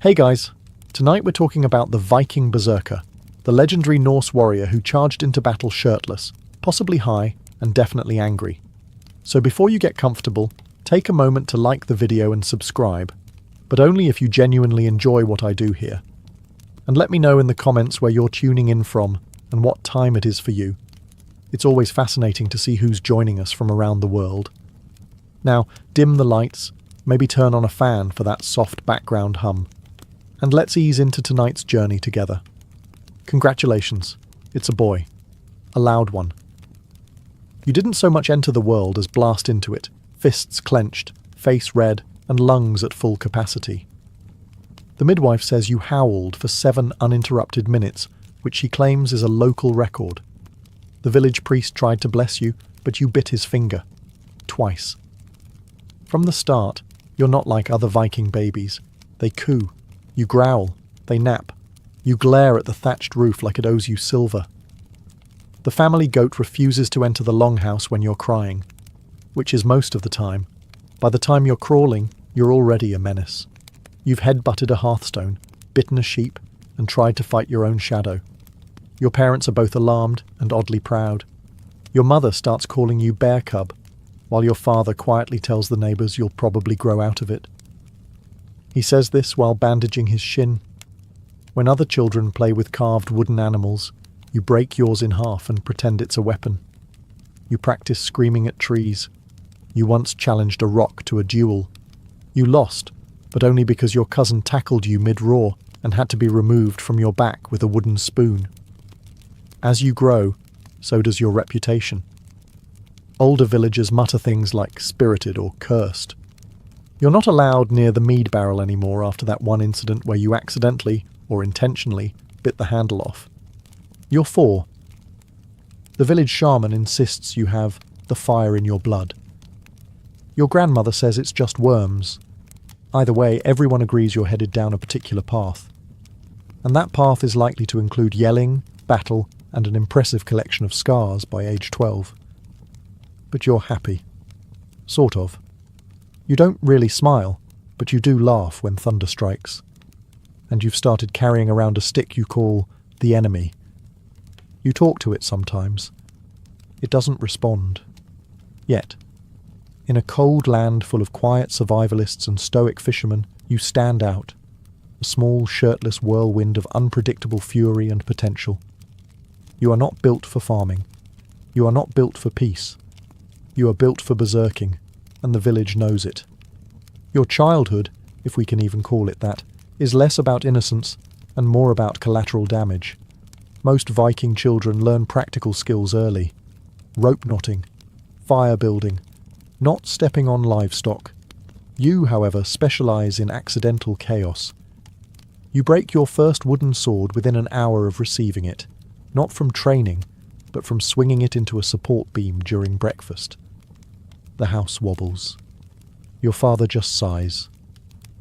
Hey guys, tonight we're talking about the Viking Berserker, the legendary Norse warrior who charged into battle shirtless, possibly high, and definitely angry. So before you get comfortable, take a moment to like the video and subscribe, but only if you genuinely enjoy what I do here. And let me know in the comments where you're tuning in from and what time it is for you. It's always fascinating to see who's joining us from around the world. Now, dim the lights, maybe turn on a fan for that soft background hum. And let's ease into tonight's journey together. Congratulations, it's a boy. A loud one. You didn't so much enter the world as blast into it, fists clenched, face red, and lungs at full capacity. The midwife says you howled for 7 uninterrupted minutes, which she claims is a local record. The village priest tried to bless you, but you bit his finger. Twice. From the start, you're not like other Viking babies. They coo. You growl, they nap, you glare at the thatched roof like it owes you silver. The family goat refuses to enter the longhouse when you're crying, which is most of the time. By the time you're crawling, you're already a menace. You've headbutted a hearthstone, bitten a sheep, and tried to fight your own shadow. Your parents are both alarmed and oddly proud. Your mother starts calling you bear cub, while your father quietly tells the neighbours you'll probably grow out of it. He says this while bandaging his shin. When other children play with carved wooden animals, you break yours in half and pretend it's a weapon. You practice screaming at trees. You once challenged a rock to a duel. You lost, but only because your cousin tackled you mid-roar and had to be removed from your back with a wooden spoon. As you grow, so does your reputation. Older villagers mutter things like spirited or cursed. You're not allowed near the mead barrel anymore after that one incident where you accidentally, or intentionally, bit the handle off. You're 4. The village shaman insists you have the fire in your blood. Your grandmother says it's just worms. Either way, everyone agrees you're headed down a particular path. And that path is likely to include yelling, battle, and an impressive collection of scars by age 12. But you're happy. Sort of. You don't really smile, but you do laugh when thunder strikes. And you've started carrying around a stick you call the enemy. You talk to it sometimes. It doesn't respond. Yet. In a cold land full of quiet survivalists and stoic fishermen, you stand out. A small, shirtless whirlwind of unpredictable fury and potential. You are not built for farming. You are not built for peace. You are built for berserking. And the village knows it. Your childhood, if we can even call it that, is less about innocence and more about collateral damage. Most Viking children learn practical skills early. Rope knotting, fire building, not stepping on livestock. You, however, specialise in accidental chaos. You break your first wooden sword within an hour of receiving it, not from training, but from swinging it into a support beam during breakfast. The house wobbles. Your father just sighs.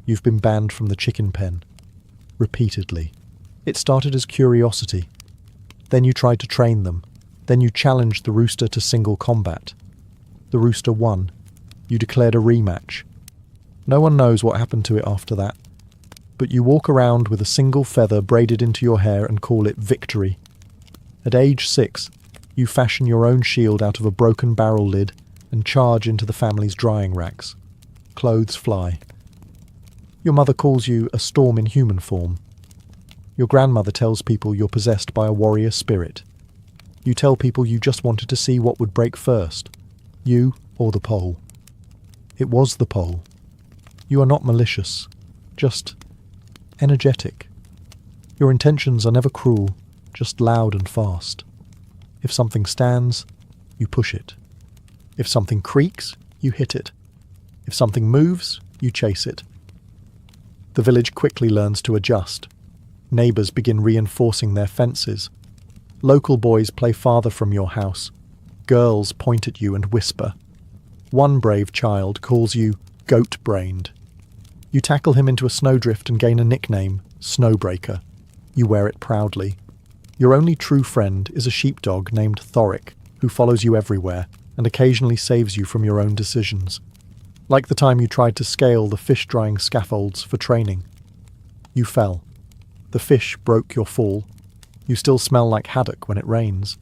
You've been banned from the chicken pen. Repeatedly. It started as curiosity. Then you tried to train them. Then you challenged the rooster to single combat. The rooster won. You declared a rematch. No one knows what happened to it after that. But you walk around with a single feather braided into your hair and call it victory. At age 6, you fashion your own shield out of a broken barrel lid and charge into the family's drying racks. Clothes fly. Your mother calls you a storm in human form. Your grandmother tells people you're possessed by a warrior spirit. You tell people you just wanted to see what would break first, you or the pole. It was the pole. You are not malicious, just energetic. Your intentions are never cruel, just loud and fast. If something stands, you push it. If something creaks, you hit it. If something moves, you chase it. The village quickly learns to adjust. Neighbours begin reinforcing their fences. Local boys play farther from your house. Girls point at you and whisper. One brave child calls you goat-brained. You tackle him into a snowdrift and gain a nickname, Snowbreaker. You wear it proudly. Your only true friend is a sheepdog named Thoric, who follows you everywhere and occasionally saves you from your own decisions. Like the time you tried to scale the fish-drying scaffolds for training. You fell. The fish broke your fall. You still smell like haddock when it rains.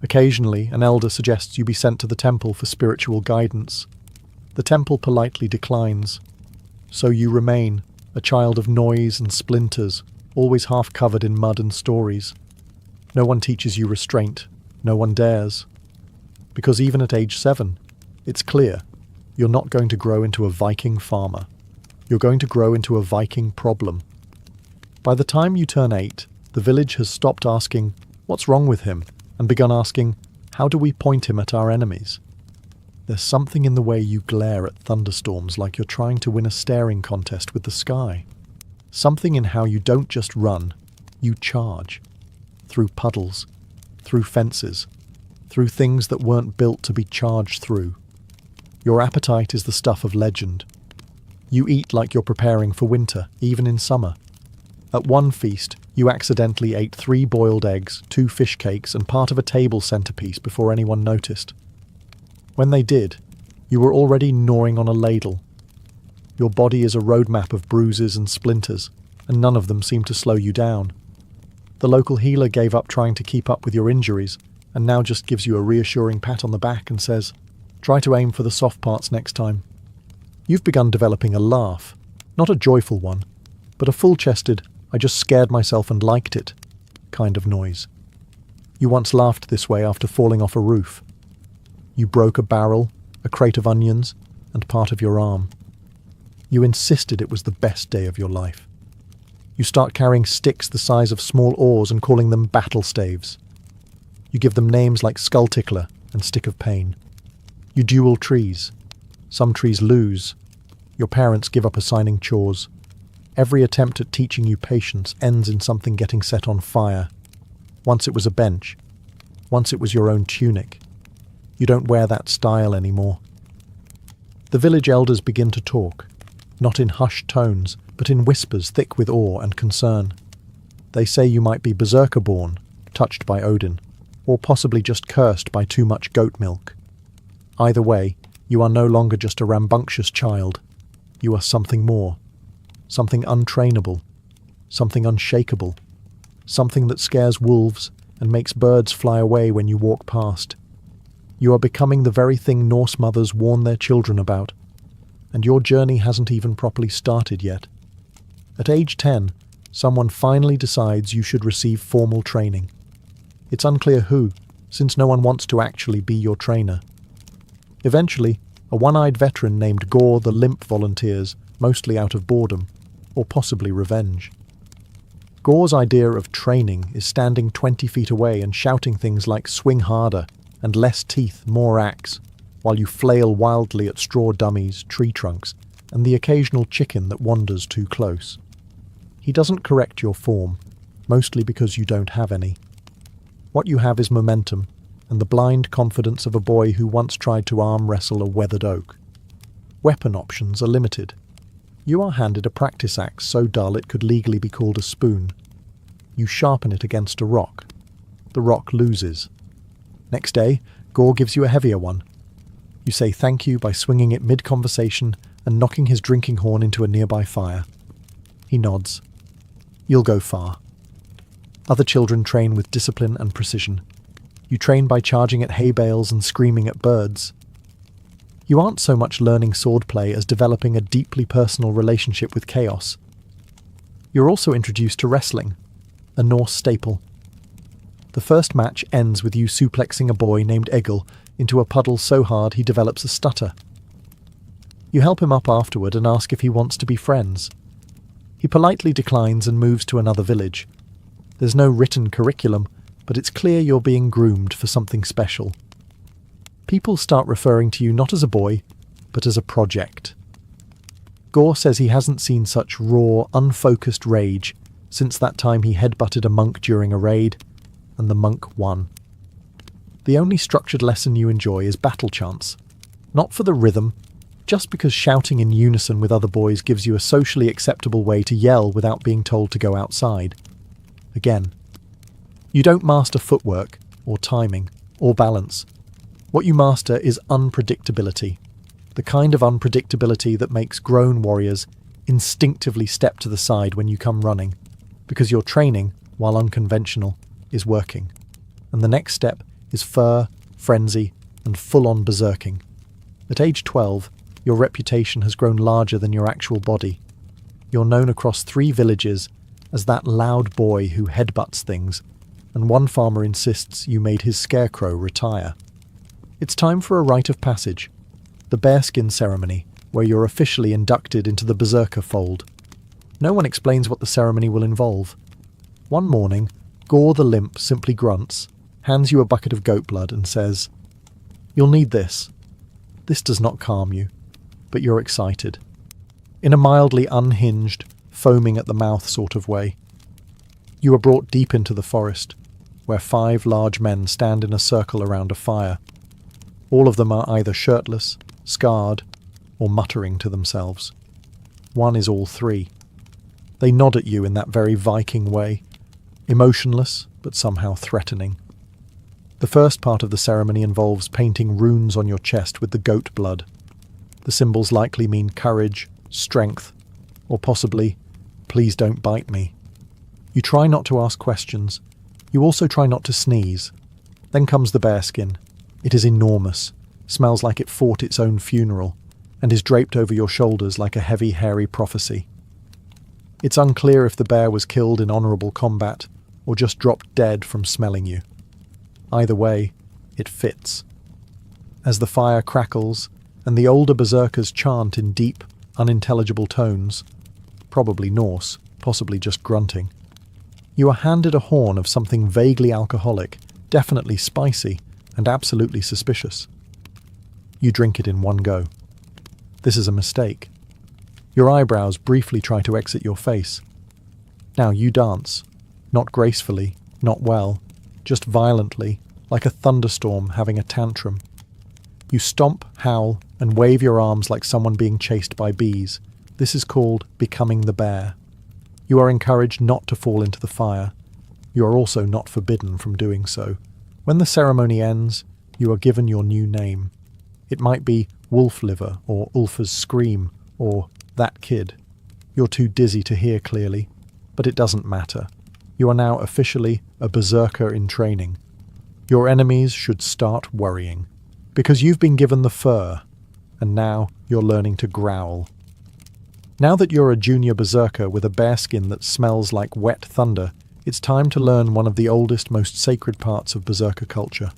Occasionally, an elder suggests you be sent to the temple for spiritual guidance. The temple politely declines. So you remain, a child of noise and splinters, always half covered in mud and stories. No one teaches you restraint. No one dares. Because even at age 7, it's clear you're not going to grow into a Viking farmer. You're going to grow into a Viking problem. By the time you turn 8, the village has stopped asking, "What's wrong with him?" and begun asking, "How do we point him at our enemies?" There's something in the way you glare at thunderstorms like you're trying to win a staring contest with the sky. Something in how you don't just run, you charge. Through puddles, through fences, through things that weren't built to be charged through. Your appetite is the stuff of legend. You eat like you're preparing for winter, even in summer. At one feast, you accidentally ate 3 boiled eggs, 2 fish cakes, and part of a table centerpiece before anyone noticed. When they did, you were already gnawing on a ladle. Your body is a roadmap of bruises and splinters, and none of them seem to slow you down. The local healer gave up trying to keep up with your injuries, and now just gives you a reassuring pat on the back and says, "Try to aim for the soft parts next time." You've begun developing a laugh, not a joyful one, but a full-chested, "I just scared myself and liked it" kind of noise. You once laughed this way after falling off a roof. You broke a barrel, a crate of onions, and part of your arm. You insisted it was the best day of your life. You start carrying sticks the size of small oars and calling them battle staves. You give them names like Skull Tickler and Stick of Pain. You duel trees. Some trees lose. Your parents give up assigning chores. Every attempt at teaching you patience ends in something getting set on fire. Once it was a bench. Once it was your own tunic. You don't wear that style anymore. The village elders begin to talk, not in hushed tones, but in whispers thick with awe and concern. They say you might be Berserker born, touched by Odin, or possibly just cursed by too much goat milk. Either way, you are no longer just a rambunctious child. You are something more. Something untrainable. Something unshakable. Something that scares wolves and makes birds fly away when you walk past. You are becoming the very thing Norse mothers warn their children about, and your journey hasn't even properly started yet. At age 10, someone finally decides you should receive formal training. It's unclear who, since no one wants to actually be your trainer. Eventually, a one-eyed veteran named Gore the Limp volunteers, mostly out of boredom, or possibly revenge. Gore's idea of training is standing 20 feet away and shouting things like "swing harder" and "less teeth, more axe," while you flail wildly at straw dummies, tree trunks, and the occasional chicken that wanders too close. He doesn't correct your form, mostly because you don't have any. What you have is momentum, and the blind confidence of a boy who once tried to arm wrestle a weathered oak. Weapon options are limited. You are handed a practice axe so dull it could legally be called a spoon. You sharpen it against a rock. The rock loses. Next day, Gore gives you a heavier one. You say thank you by swinging it mid-conversation and knocking his drinking horn into a nearby fire. He nods. You'll go far. Other children train with discipline and precision. You train by charging at hay bales and screaming at birds. You aren't so much learning swordplay as developing a deeply personal relationship with chaos. You're also introduced to wrestling, a Norse staple. The first match ends with you suplexing a boy named Egil into a puddle so hard he develops a stutter. You help him up afterward and ask if he wants to be friends. He politely declines and moves to another village. There's no written curriculum, but it's clear you're being groomed for something special. People start referring to you not as a boy, but as a project. Gore says he hasn't seen such raw, unfocused rage since that time he headbutted a monk during a raid, and the monk won. The only structured lesson you enjoy is battle chants. Not for the rhythm, just because shouting in unison with other boys gives you a socially acceptable way to yell without being told to go outside. Again, you don't master footwork, or timing, or balance. What you master is unpredictability, the kind of unpredictability that makes grown warriors instinctively step to the side when you come running, because your training, while unconventional, is working. And the next step is fur, frenzy, and full-on berserking. At age 12, your reputation has grown larger than your actual body. You're known across 3 villages as that loud boy who headbutts things, and one farmer insists you made his scarecrow retire. It's time for a rite of passage, the bearskin ceremony, where you're officially inducted into the Berserker fold. No one explains what the ceremony will involve. One morning, Gore the Limp simply grunts, hands you a bucket of goat blood and says, "You'll need this." This does not calm you, but you're excited. In a mildly unhinged, foaming at the mouth sort of way. You are brought deep into the forest, where 5 large men stand in a circle around a fire. All of them are either shirtless, scarred, or muttering to themselves. One is all 3. They nod at you in that very Viking way, emotionless but somehow threatening. The first part of the ceremony involves painting runes on your chest with the goat blood. The symbols likely mean courage, strength, or possibly, "Please don't bite me." You try not to ask questions. You also try not to sneeze. Then comes the bearskin. It is enormous, smells like it fought its own funeral, and is draped over your shoulders like a heavy, hairy prophecy. It's unclear if the bear was killed in honourable combat or just dropped dead from smelling you. Either way, it fits. As the fire crackles and the older berserkers chant in deep, unintelligible tones, probably Norse, possibly just grunting, you are handed a horn of something vaguely alcoholic, definitely spicy, and absolutely suspicious. You drink it in one go. This is a mistake. Your eyebrows briefly try to exit your face. Now you dance, not gracefully, not well, just violently, like a thunderstorm having a tantrum. You stomp, howl, and wave your arms like someone being chased by bees. This is called becoming the bear. You are encouraged not to fall into the fire. You are also not forbidden from doing so. When the ceremony ends, you are given your new name. It might be Wolf Liver, or Ulfa's Scream, or That Kid. You're too dizzy to hear clearly, but it doesn't matter. You are now officially a berserker in training. Your enemies should start worrying, because you've been given the fur, and now you're learning to growl. Now that you're a junior berserker with a bearskin that smells like wet thunder, it's time to learn one of the oldest, most sacred parts of berserker culture.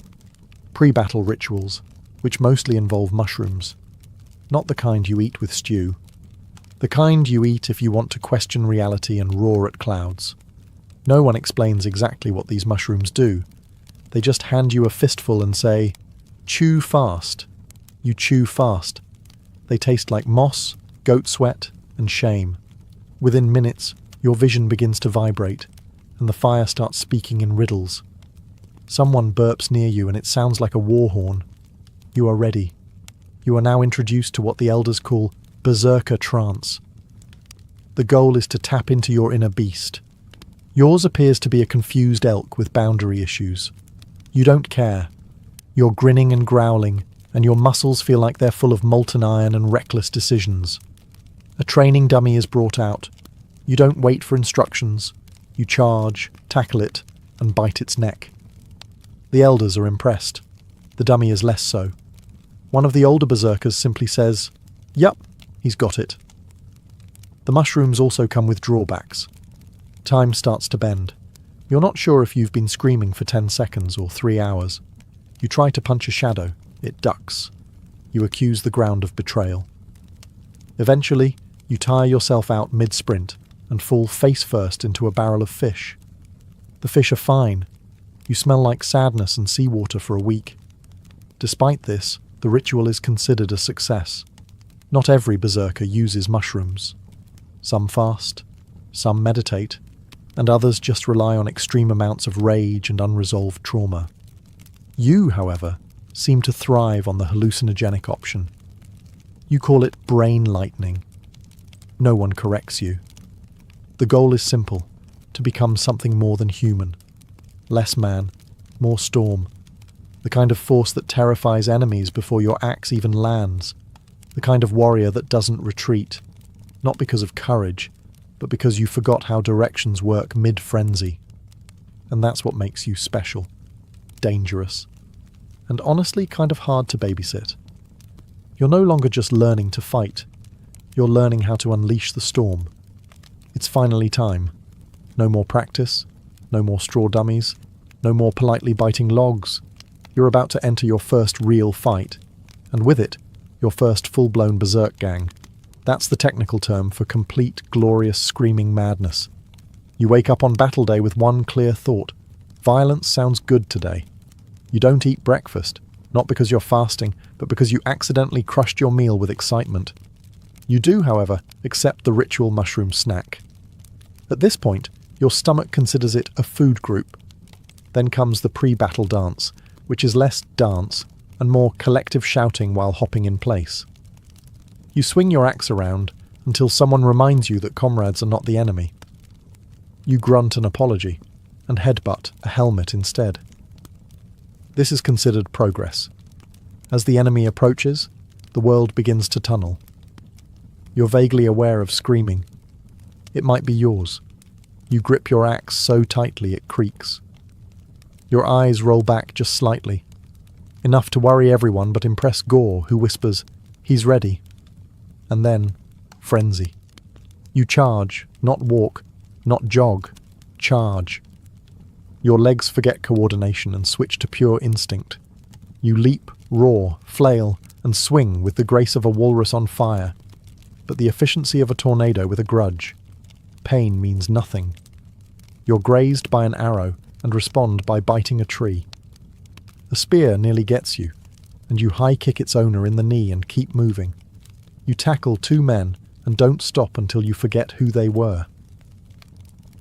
Pre-battle rituals, which mostly involve mushrooms. Not the kind you eat with stew. The kind you eat if you want to question reality and roar at clouds. No one explains exactly what these mushrooms do. They just hand you a fistful and say, "Chew fast." You chew fast. They taste like moss, goat sweat, and shame. Within minutes, your vision begins to vibrate, and the fire starts speaking in riddles. Someone burps near you and it sounds like a war horn. You are ready. You are now introduced to what the elders call berserker trance. The goal is to tap into your inner beast. Yours appears to be a confused elk with boundary issues. You don't care. You're grinning and growling, and your muscles feel like they're full of molten iron and reckless decisions. A training dummy is brought out. You don't wait for instructions. You charge, tackle it, and bite its neck. The elders are impressed. The dummy is less so. One of the older berserkers simply says, "Yup, he's got it." The mushrooms also come with drawbacks. Time starts to bend. You're not sure if you've been screaming for 10 seconds or 3 hours. You try to punch a shadow. It ducks. You accuse the ground of betrayal. Eventually, you tire yourself out mid-sprint and fall face first into a barrel of fish. The fish are fine. You smell like sadness and seawater for a week. Despite this, the ritual is considered a success. Not every berserker uses mushrooms. Some fast, some meditate, and others just rely on extreme amounts of rage and unresolved trauma. You, however, seem to thrive on the hallucinogenic option. You call it brain lightning. No one corrects you. The goal is simple, to become something more than human. Less man, more storm. The kind of force that terrifies enemies before your axe even lands. The kind of warrior that doesn't retreat. not because of courage, but because you forgot how directions work mid-frenzy. And that's what makes you special, dangerous, and honestly kind of hard to babysit. You're no longer just learning to fight, you're learning how to unleash the storm. It's finally time. No more practice, no more straw dummies, no more politely biting logs. You're about to enter your first real fight, and with it, your first full-blown berserk gang. That's the technical term for complete, glorious, screaming madness. You wake up on battle day with one clear thought: violence sounds good today. You don't eat breakfast, not because you're fasting, but because you accidentally crushed your meal with excitement. You do, however, accept the ritual mushroom snack. At this point, your stomach considers it a food group. Then comes the pre-battle dance, which is less dance and more collective shouting while hopping in place. You swing your axe around until someone reminds you that comrades are not the enemy. You grunt an apology and headbutt a helmet instead. This is considered progress. As the enemy approaches, the world begins to tunnel. You're vaguely aware of screaming. It might be yours. You grip your axe so tightly it creaks. Your eyes roll back just slightly, enough to worry everyone but impress Gore, who whispers, "He's ready." And then, frenzy. You charge, not walk, not jog, charge. Your legs forget coordination and switch to pure instinct. You leap, roar, flail, and swing with the grace of a walrus on fire, but the efficiency of a tornado with a grudge. Pain means nothing. You're grazed by an arrow and respond by biting a tree. A spear nearly gets you, and you high-kick its owner in the knee and keep moving. You tackle 2 men and don't stop until you forget who they were.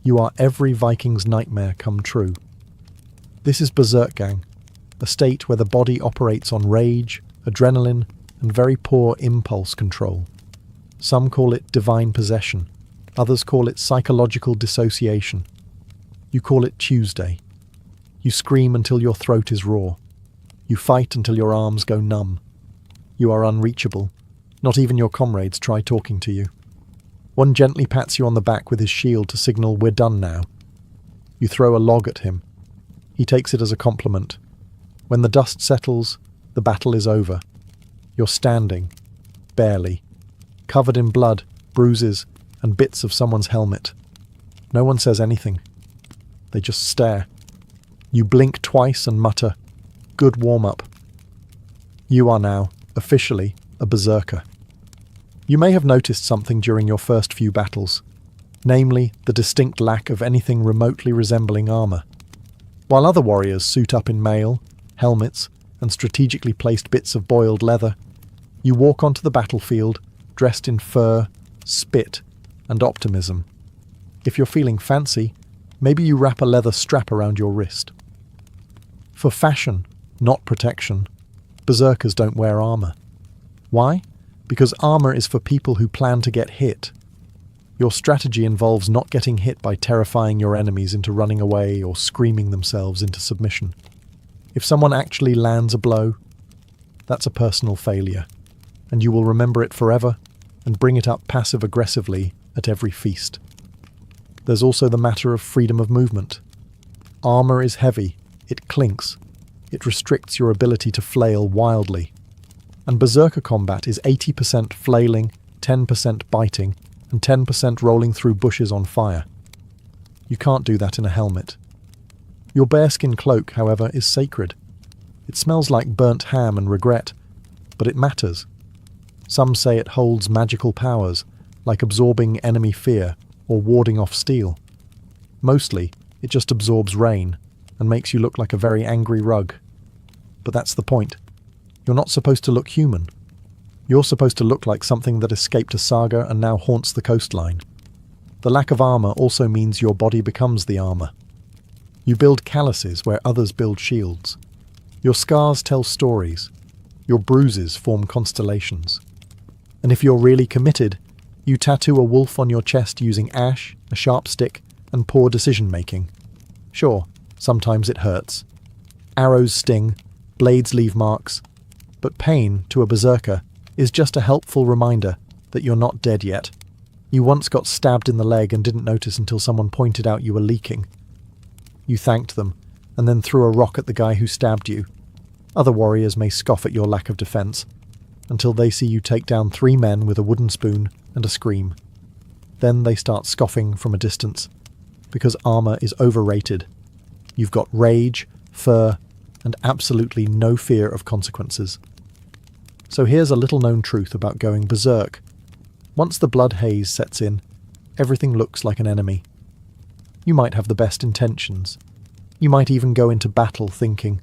You are every Viking's nightmare come true. This is Berserk Gang, a state where the body operates on rage, adrenaline, and very poor impulse control. Some call it divine possession, others call it psychological dissociation. You call it Tuesday. You scream until your throat is raw. You fight until your arms go numb. You are unreachable. Not even your comrades try talking to you. One gently pats you on the back with his shield to signal we're done now. You throw a log at him. He takes it as a compliment. When the dust settles, the battle is over. You're standing, barely, covered in blood, bruises, and bits of someone's helmet. No one says anything. They just stare. You blink twice and mutter, "Good warm-up." You are now, officially, a berserker. You may have noticed something during your first few battles, namely the distinct lack of anything remotely resembling armor. While other warriors suit up in mail, helmets, and strategically placed bits of boiled leather, you walk onto the battlefield dressed in fur, spit, and optimism. If you're feeling fancy, maybe you wrap a leather strap around your wrist. For fashion, not protection, berserkers don't wear armor. Why? Because armor is for people who plan to get hit. Your strategy involves not getting hit by terrifying your enemies into running away or screaming themselves into submission. If someone actually lands a blow, that's a personal failure, and you will remember it forever and bring it up passive-aggressively at every feast. There's also the matter of freedom of movement. Armor is heavy, it clinks, it restricts your ability to flail wildly. And berserker combat is 80% flailing, 10% biting, and 10% rolling through bushes on fire. You can't do that in a helmet. Your bearskin cloak, however, is sacred. It smells like burnt ham and regret, but it matters. Some say it holds magical powers, like absorbing enemy fear or warding off steel. Mostly, it just absorbs rain and makes you look like a very angry rug. But that's the point. You're not supposed to look human. You're supposed to look like something that escaped a saga and now haunts the coastline. The lack of armor also means your body becomes the armor. You build calluses where others build shields. Your scars tell stories. Your bruises form constellations. And if you're really committed, you tattoo a wolf on your chest using ash, a sharp stick, and poor decision-making. Sure, sometimes it hurts. Arrows sting, blades leave marks, but pain, to a berserker, is just a helpful reminder that you're not dead yet. You once got stabbed in the leg and didn't notice until someone pointed out you were leaking. You thanked them, and then threw a rock at the guy who stabbed you. Other warriors may scoff at your lack of defense, until they see you take down 3 men with a wooden spoon and a scream. Then they start scoffing from a distance, because armor is overrated. You've got rage, fur, and absolutely no fear of consequences. So here's a little-known truth about going berserk. Once the blood haze sets in, everything looks like an enemy. You might have the best intentions. You might even go into battle thinking,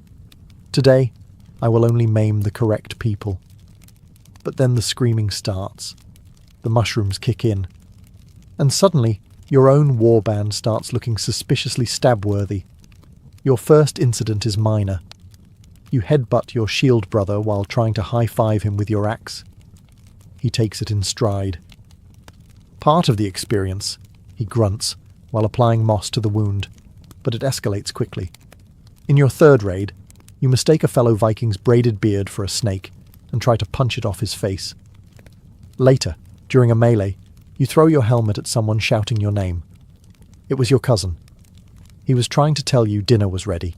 "Today, I will only maim the correct people." But then the screaming starts. The mushrooms kick in. And suddenly, your own warband starts looking suspiciously stab-worthy. Your first incident is minor. You headbutt your shield brother while trying to high-five him with your axe. He takes it in stride. Part of the experience, he grunts, while applying moss to the wound, but it escalates quickly. In your third raid, you mistake a fellow Viking's braided beard for a snake and try to punch it off his face. Later, during a melee, you throw your helmet at someone shouting your name. It was your cousin. He was trying to tell you dinner was ready.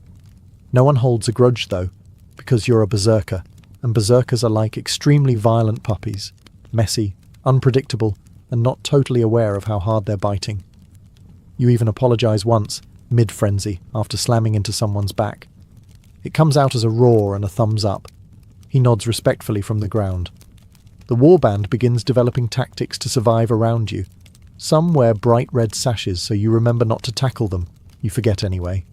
No one holds a grudge, though, because you're a berserker, and berserkers are like extremely violent puppies, messy, unpredictable, and not totally aware of how hard they're biting. You even apologize once, mid-frenzy, after slamming into someone's back. It comes out as a roar and a thumbs up. He nods respectfully from the ground. The warband begins developing tactics to survive around you. Some wear bright red sashes so you remember not to tackle them. You forget anyway.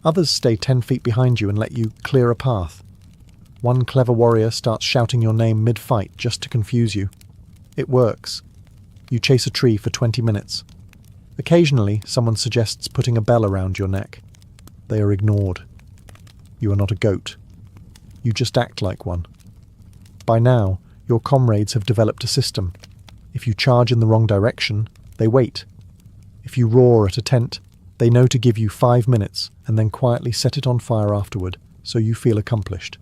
Others stay 10 feet behind you and let you clear a path. One clever warrior starts shouting your name mid-fight just to confuse you. It works. You chase a tree for 20 minutes. Occasionally, someone suggests putting a bell around your neck. They are ignored. You are not a goat. You just act like one. By now, your comrades have developed a system. If you charge in the wrong direction, they wait. If you roar at a tent, they know to give you 5 minutes and then quietly set it on fire afterward, so you feel accomplished.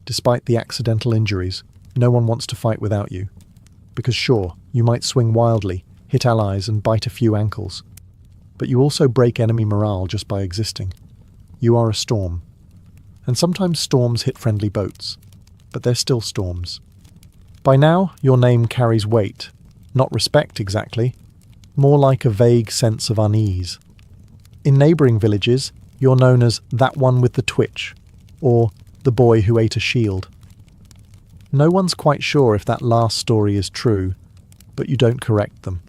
Despite the accidental injuries, no one wants to fight without you. Because sure, you might swing wildly, hit allies and bite a few ankles. But you also break enemy morale just by existing. You are a storm. And sometimes storms hit friendly boats. But they're still storms. By now, your name carries weight. Not respect exactly. More like a vague sense of unease. In neighbouring villages, you're known as that one with the twitch, or the boy who ate a shield. No one's quite sure if that last story is true, but you don't correct them.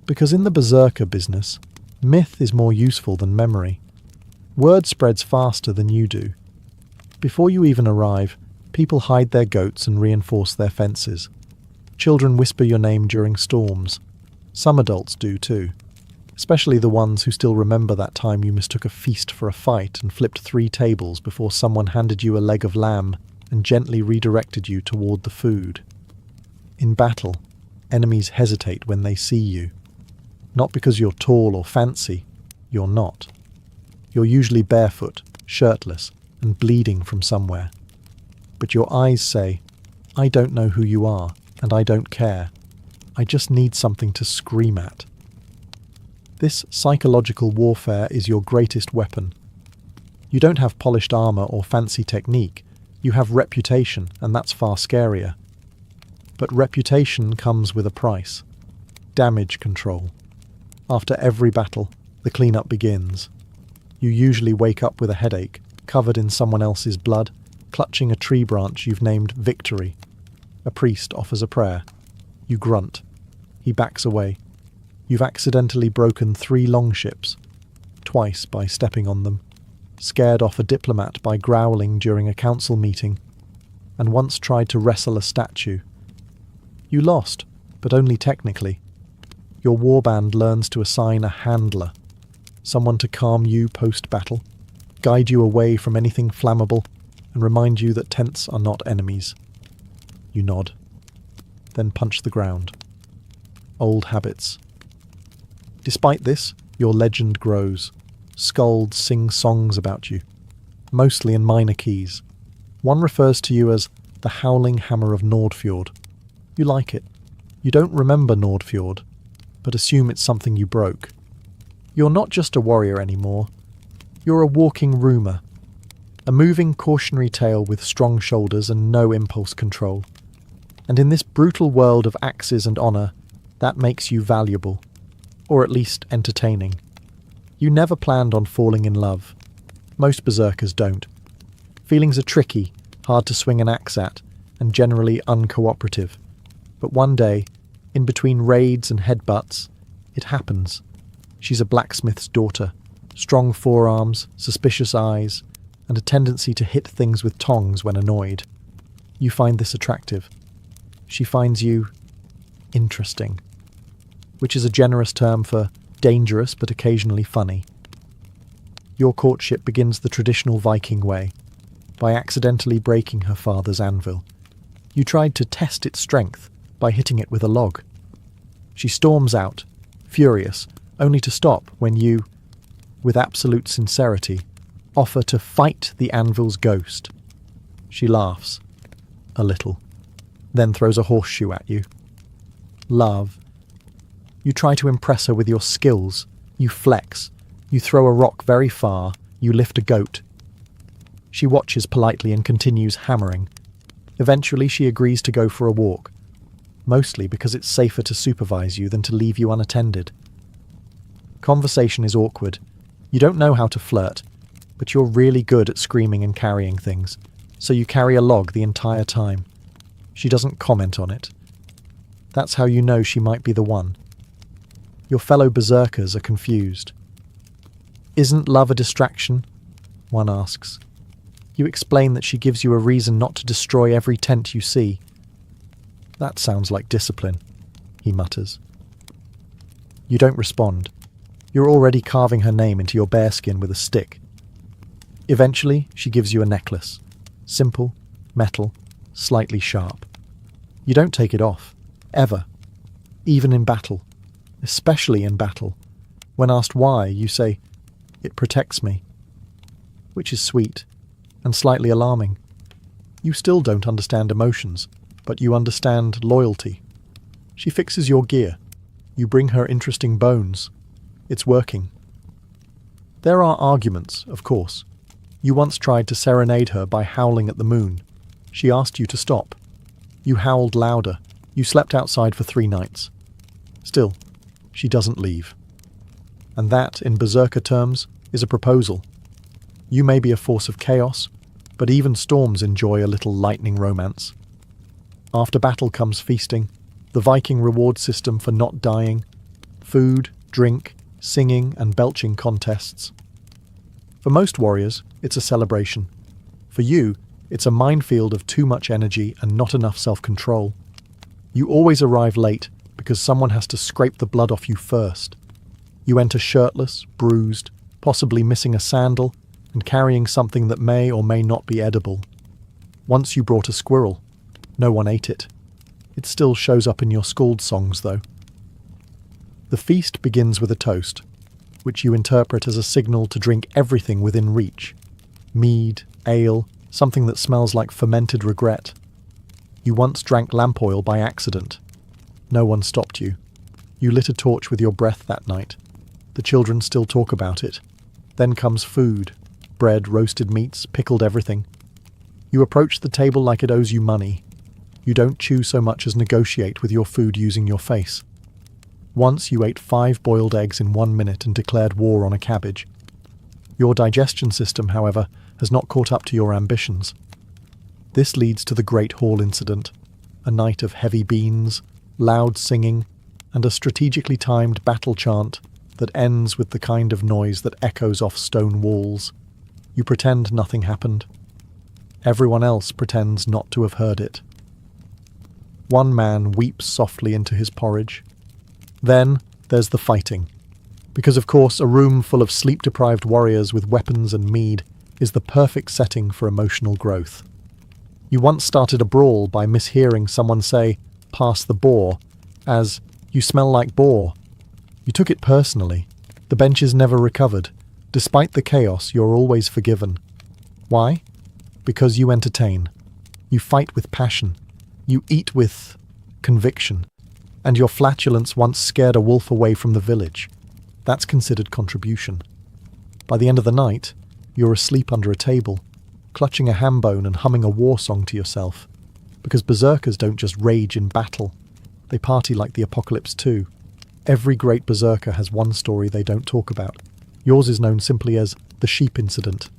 Because in the berserker business, myth is more useful than memory. Word spreads faster than you do. Before you even arrive, people hide their goats and reinforce their fences. Children whisper your name during storms. Some adults do too. Especially the ones who still remember that time you mistook a feast for a fight and flipped 3 tables before someone handed you a leg of lamb and gently redirected you toward the food. In battle, enemies hesitate when they see you. Not because you're tall or fancy, you're not. You're usually barefoot, shirtless, and bleeding from somewhere. But your eyes say, "I don't know who you are, and I don't care. I just need something to scream at." This psychological warfare is your greatest weapon. You don't have polished armor or fancy technique. You have reputation, and that's far scarier. But reputation comes with a price. Damage control. After every battle, the cleanup begins. You usually wake up with a headache, covered in someone else's blood, clutching a tree branch you've named Victory. A priest offers a prayer. You grunt. He backs away. You've accidentally broken 3 longships, twice by stepping on them, scared off a diplomat by growling during a council meeting, and once tried to wrestle a statue. You lost, but only technically. Your warband learns to assign a handler, someone to calm you post-battle, guide you away from anything flammable, and remind you that tents are not enemies. You nod, then punch the ground. Old habits. Despite this, your legend grows. Skalds sing songs about you, mostly in minor keys. One refers to you as the howling hammer of Nordfjord. You like it. You don't remember Nordfjord, but assume it's something you broke. You're not just a warrior anymore. You're a walking rumour. A moving cautionary tale with strong shoulders and no impulse control. And in this brutal world of axes and honour, that makes you valuable. Or at least entertaining. You never planned on falling in love. Most berserkers don't. Feelings are tricky, hard to swing an axe at, and generally uncooperative. But one day, in between raids and headbutts, it happens. She's a blacksmith's daughter. Strong forearms, suspicious eyes, and a tendency to hit things with tongs when annoyed. You find this attractive. She finds you interesting, which is a generous term for dangerous but occasionally funny. Your courtship begins the traditional Viking way, by accidentally breaking her father's anvil. You tried to test its strength by hitting it with a log. She storms out, furious, only to stop when you, with absolute sincerity, offer to fight the anvil's ghost. She laughs, a little, then throws a horseshoe at you. Love. You try to impress her with your skills. You flex. You throw a rock very far. You lift a goat. She watches politely and continues hammering. Eventually she agrees to go for a walk, mostly because it's safer to supervise you than to leave you unattended. Conversation is awkward. You don't know how to flirt, but you're really good at screaming and carrying things, so you carry a log the entire time. She doesn't comment on it. That's how you know she might be the one. Your fellow berserkers are confused. Isn't love a distraction? One asks. You explain that she gives you a reason not to destroy every tent you see. That sounds like discipline, he mutters. You don't respond. You're already carving her name into your bearskin with a stick. Eventually, she gives you a necklace. Simple, metal, slightly sharp. You don't take it off. Ever. Even in battle. Especially in battle. When asked why, you say, "It protects me." Which is sweet, and slightly alarming. You still don't understand emotions, but you understand loyalty. She fixes your gear. You bring her interesting bones. It's working. There are arguments, of course. You once tried to serenade her by howling at the moon. She asked you to stop. You howled louder. You slept outside for 3 nights. Still, she doesn't leave. And that, in Berserker terms, is a proposal. You may be a force of chaos, but even storms enjoy a little lightning romance. After battle comes feasting, the Viking reward system for not dying, food, drink, singing and belching contests. For most warriors, it's a celebration. For you, it's a minefield of too much energy and not enough self-control. You always arrive late because someone has to scrape the blood off you first. You enter shirtless, bruised, possibly missing a sandal, and carrying something that may or may not be edible. Once you brought a squirrel. No one ate it. It still shows up in your scald songs, though. The feast begins with a toast, which you interpret as a signal to drink everything within reach. Mead, ale, something that smells like fermented regret. You once drank lamp oil by accident. No one stopped you. You lit a torch with your breath that night. The children still talk about it. Then comes food. Bread, roasted meats, pickled everything. You approach the table like it owes you money. You don't chew so much as negotiate with your food using your face. Once you ate 5 boiled eggs in 1 minute and declared war on a cabbage. Your digestion system, however, has not caught up to your ambitions. This leads to the Great Hall incident, a night of heavy beans, loud singing, and a strategically timed battle chant that ends with the kind of noise that echoes off stone walls. You pretend nothing happened. Everyone else pretends not to have heard it. One man weeps softly into his porridge. Then there's the fighting. Because of course a room full of sleep-deprived warriors with weapons and mead is the perfect setting for emotional growth. You once started a brawl by mishearing someone say, "Pass the boar," as, "You smell like boar." You took it personally. The benches never recovered. Despite the chaos, you're always forgiven. Why? Because you entertain. You fight with passion. You eat with conviction. and your flatulence once scared a wolf away from the village. That's considered contribution. By the end of the night, you're asleep under a table, clutching a ham bone and humming a war song to yourself. Because berserkers don't just rage in battle, they party like the apocalypse too. Every great berserker has one story they don't talk about. Yours is known simply as the sheep incident.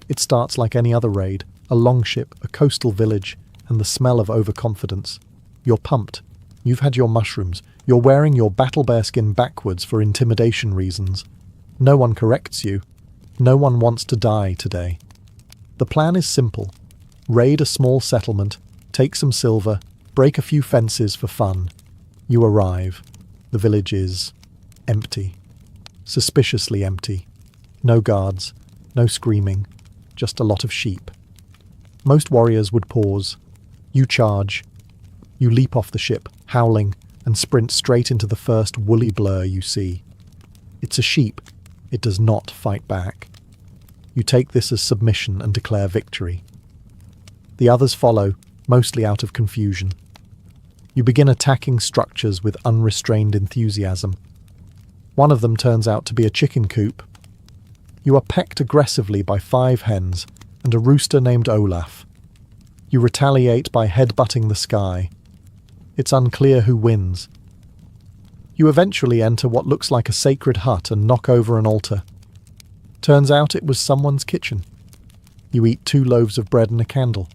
It starts like any other raid, a longship, a coastal village, and the smell of overconfidence. You're pumped. You've had your mushrooms. You're wearing your battle bear skin backwards for intimidation reasons. No one corrects you. No one wants to die today. The plan is simple. Raid a small settlement, take some silver, break a few fences for fun. You arrive. The village is empty. Suspiciously empty. No guards, no screaming, just a lot of sheep. Most warriors would pause. You charge. You leap off the ship, howling, and sprint straight into the first woolly blur you see. It's a sheep. It does not fight back. You take this as submission and declare victory. The others follow, mostly out of confusion. You begin attacking structures with unrestrained enthusiasm. One of them turns out to be a chicken coop. You are pecked aggressively by 5 hens and a rooster named Olaf. You retaliate by headbutting the sky. It's unclear who wins. You eventually enter what looks like a sacred hut and knock over an altar. Turns out it was someone's kitchen. You eat 2 loaves of bread and a candle.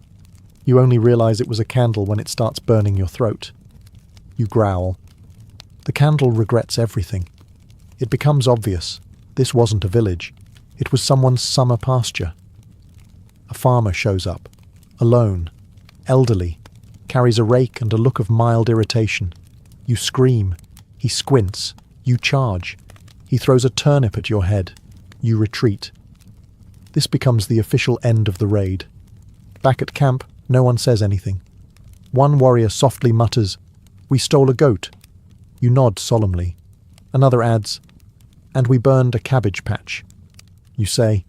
You only realize it was a candle when it starts burning your throat. You growl. The candle regrets everything. It becomes obvious. This wasn't a village. It was someone's summer pasture. A farmer shows up, alone, elderly, carries a rake and a look of mild irritation. You scream. He squints. You charge. He throws a turnip at your head. You retreat. This becomes the official end of the raid. Back at camp, no one says anything. One warrior softly mutters, "We stole a goat." You nod solemnly. Another adds, "And we burned a cabbage patch." You say,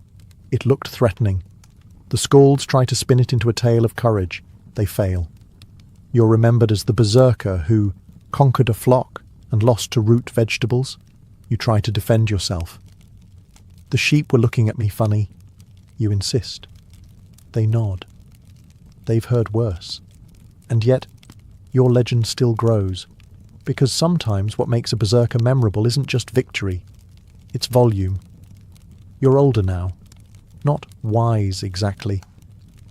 "It looked threatening." The Skalds try to spin it into a tale of courage. They fail. You're remembered as the berserker who conquered a flock and lost to root vegetables. You try to defend yourself. The sheep were looking at me funny. You insist. They nod. They've heard worse. And yet, your legend still grows. Because sometimes what makes a berserker memorable isn't just victory. It's volume. You're older now. Not wise exactly,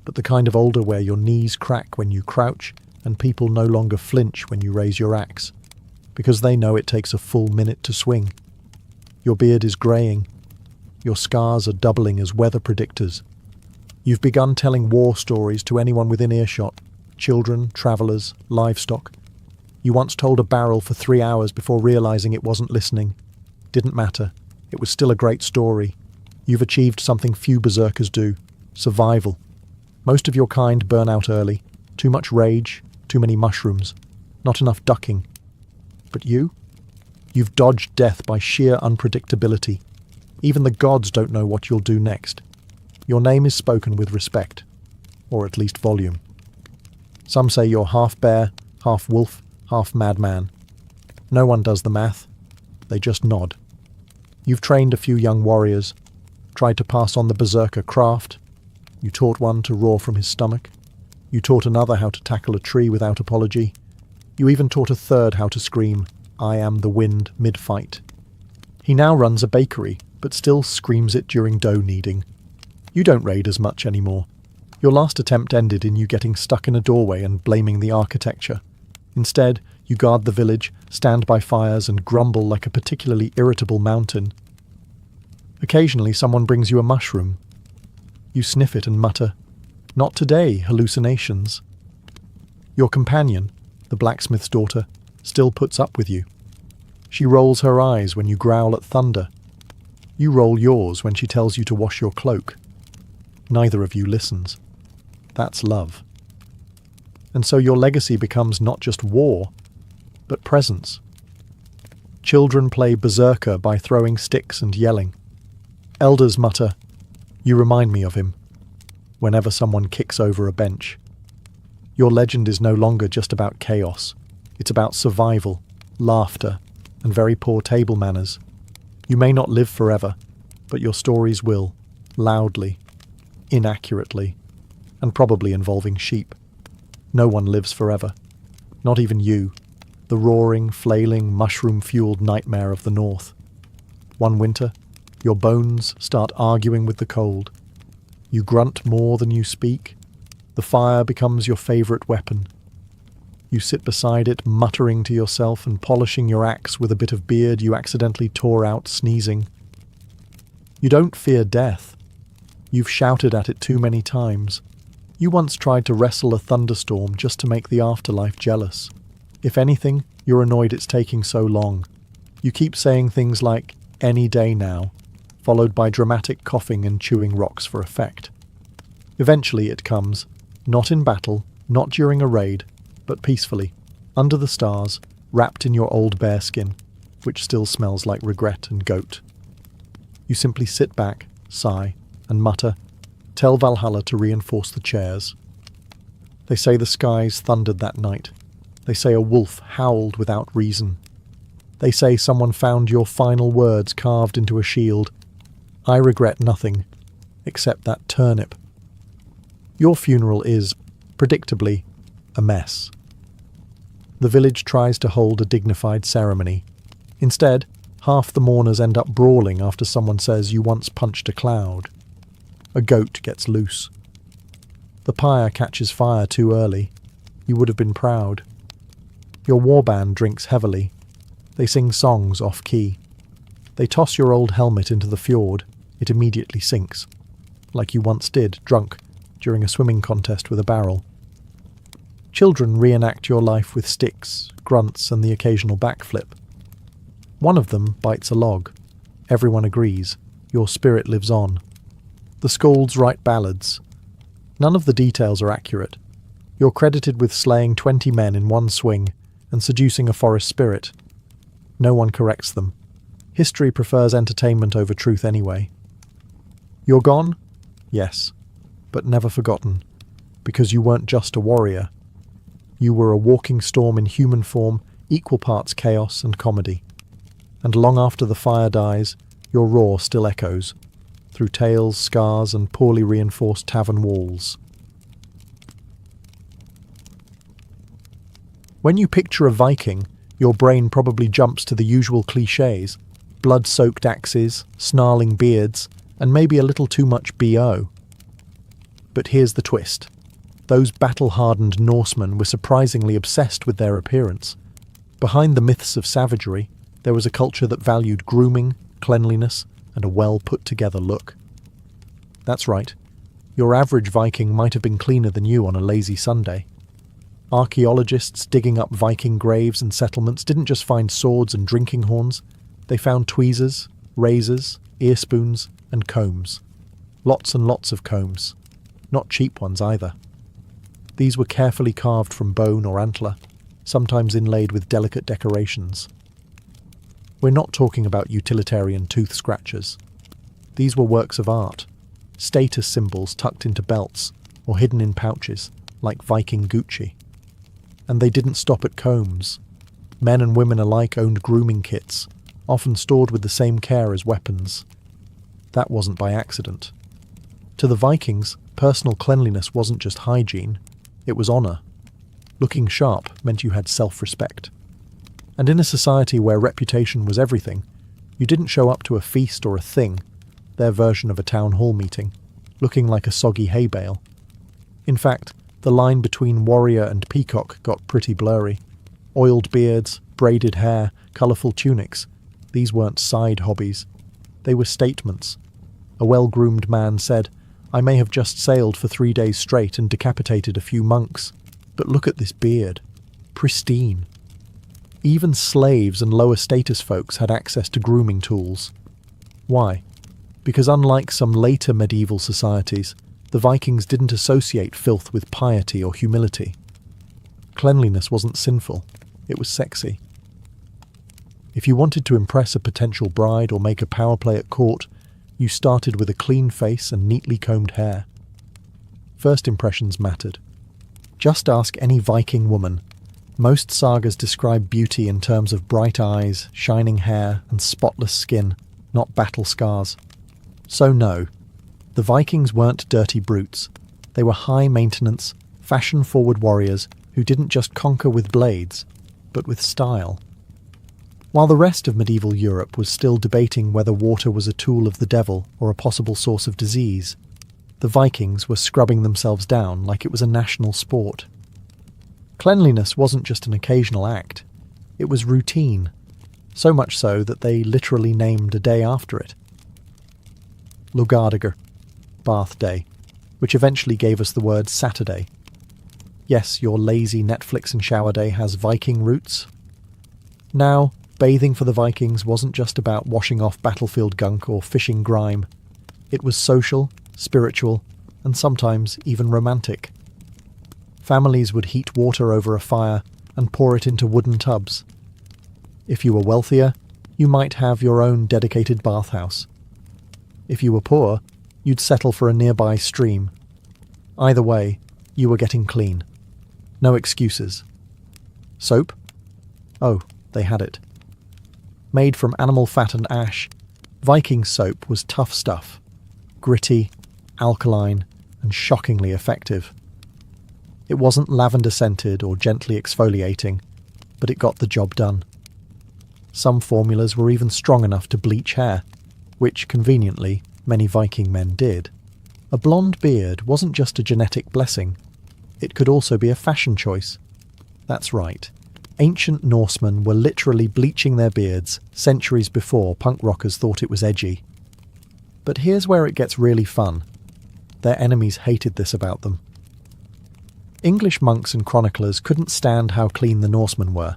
but the kind of older where your knees crack when you crouch and people no longer flinch when you raise your axe, because they know it takes a full minute to swing. Your beard is greying. Your scars are doubling as weather predictors. You've begun telling war stories to anyone within earshot, children, travellers, livestock. You once told a barrel for 3 hours before realising it wasn't listening. Didn't matter. It was still a great story. You've achieved something few berserkers do. Survival. Most of your kind burn out early. Too much rage, too many mushrooms, not enough ducking. But you? You've dodged death by sheer unpredictability. Even the gods don't know what you'll do next. Your name is spoken with respect, or at least volume. Some say you're half bear, half wolf, half madman. No one does the math. They just nod. You've trained a few young warriors, tried to pass on the berserker craft. You taught one to roar from his stomach. You taught another how to tackle a tree without apology. You even taught a third how to scream, "I am the wind," mid-fight. He now runs a bakery, but still screams it during dough kneading. You don't raid as much anymore. Your last attempt ended in you getting stuck in a doorway and blaming the architecture. Instead, you guard the village, stand by fires, and grumble like a particularly irritable mountain. Occasionally someone brings you a mushroom. You sniff it and mutter, "Not today, hallucinations." Your companion, the blacksmith's daughter, still puts up with you. She rolls her eyes when you growl at thunder. You roll yours when she tells you to wash your cloak. Neither of you listens. That's love. And so your legacy becomes not just war, but presence. Children play berserker by throwing sticks and yelling. Elders mutter, "You remind me of him," whenever someone kicks over a bench. Your legend is no longer just about chaos. It's about survival. laughter, and very poor table manners. You may not live forever, but your stories will, loudly, inaccurately, and probably involving sheep. No one lives forever. Not even you, the roaring, flailing, mushroom-fueled nightmare of the north. One winter, your bones start arguing with the cold. You grunt more than you speak. The fire becomes your favourite weapon. You sit beside it, muttering to yourself and polishing your axe with a bit of beard you accidentally tore out sneezing. You don't fear death. You've shouted at it too many times. You once tried to wrestle a thunderstorm just to make the afterlife jealous. If anything, you're annoyed it's taking so long. You keep saying things like, "any day now," followed by dramatic coughing and chewing rocks for effect. Eventually it comes, not in battle, not during a raid, but peacefully, under the stars, wrapped in your old bearskin, which still smells like regret and goat. You simply sit back, sigh, and mutter, "Tell Valhalla to reinforce the chairs." They say the skies thundered that night. They say a wolf howled without reason. They say someone found your final words carved into a shield. I regret nothing, except that turnip. Your funeral is, predictably, a mess. The village tries to hold a dignified ceremony. Instead, half the mourners end up brawling after someone says you once punched a cloud. A goat gets loose. The pyre catches fire too early. You would have been proud. Your warband drinks heavily. They sing songs off-key. They toss your old helmet into the fjord. It immediately sinks, like you once did, drunk, during a swimming contest with a barrel. Children reenact your life with sticks, grunts, and the occasional backflip. One of them bites a log. Everyone agrees. Your spirit lives on. The skalds write ballads. None of the details are accurate. You're credited with slaying 20 men in one swing and seducing a forest spirit. No one corrects them. History prefers entertainment over truth anyway. You're gone? Yes, but never forgotten, because you weren't just a warrior. You were a walking storm in human form, equal parts chaos and comedy. And long after the fire dies, your roar still echoes, through tales, scars, and poorly reinforced tavern walls. When you picture a Viking, your brain probably jumps to the usual clichés: blood-soaked axes, snarling beards, and maybe a little too much BO. But here's the twist. Those battle-hardened Norsemen were surprisingly obsessed with their appearance. Behind the myths of savagery, there was a culture that valued grooming, cleanliness, and a well-put-together look. That's right. Your average Viking might have been cleaner than you on a lazy Sunday. Archaeologists digging up Viking graves and settlements didn't just find swords and drinking horns. They found tweezers, razors, ear spoons, and combs. Lots and lots of combs. Not cheap ones either. These were carefully carved from bone or antler, sometimes inlaid with delicate decorations. We're not talking about utilitarian tooth scratchers. These were works of art, status symbols tucked into belts or hidden in pouches, like Viking Gucci. And they didn't stop at combs. Men and women alike owned grooming kits, often stored with the same care as weapons. That wasn't by accident. To the Vikings, personal cleanliness wasn't just hygiene, it was honour. Looking sharp meant you had self-respect. And in a society where reputation was everything, you didn't show up to a feast or a thing, their version of a town hall meeting, looking like a soggy hay bale. In fact, the line between warrior and peacock got pretty blurry. Oiled beards, braided hair, colourful tunics. These weren't side hobbies. They were statements. A well-groomed man said, "I may have just sailed for 3 days straight and decapitated a few monks, but look at this beard. Pristine." Even slaves and lower status folks had access to grooming tools. Why? Because unlike some later medieval societies, the Vikings didn't associate filth with piety or humility. Cleanliness wasn't sinful, it was sexy. If you wanted to impress a potential bride or make a power play at court, you started with a clean face and neatly combed hair. First impressions mattered. Just ask any Viking woman. Most sagas describe beauty in terms of bright eyes, shining hair, and spotless skin, not battle scars. So no, the Vikings weren't dirty brutes. They were high-maintenance, fashion-forward warriors who didn't just conquer with blades, but with style. While the rest of medieval Europe was still debating whether water was a tool of the devil or a possible source of disease, the Vikings were scrubbing themselves down like it was a national sport. Cleanliness wasn't just an occasional act, it was routine, so much so that they literally named a day after it. Lugardagr, Bath Day, which eventually gave us the word Saturday. Yes, your lazy Netflix and shower day has Viking roots. Now, bathing for the Vikings wasn't just about washing off battlefield gunk or fishing grime. It was social, spiritual, and sometimes even romantic. Families would heat water over a fire and pour it into wooden tubs. If you were wealthier, you might have your own dedicated bathhouse. If you were poor, you'd settle for a nearby stream. Either way, you were getting clean. No excuses. Soap? Oh, they had it. Made from animal fat and ash, Viking soap was tough stuff. Gritty, alkaline, and shockingly effective. It wasn't lavender-scented or gently exfoliating, but it got the job done. Some formulas were even strong enough to bleach hair, which, conveniently, many Viking men did. A blonde beard wasn't just a genetic blessing, it could also be a fashion choice. That's right, ancient Norsemen were literally bleaching their beards centuries before punk rockers thought it was edgy. But here's where it gets really fun. Their enemies hated this about them. English monks and chroniclers couldn't stand how clean the Norsemen were.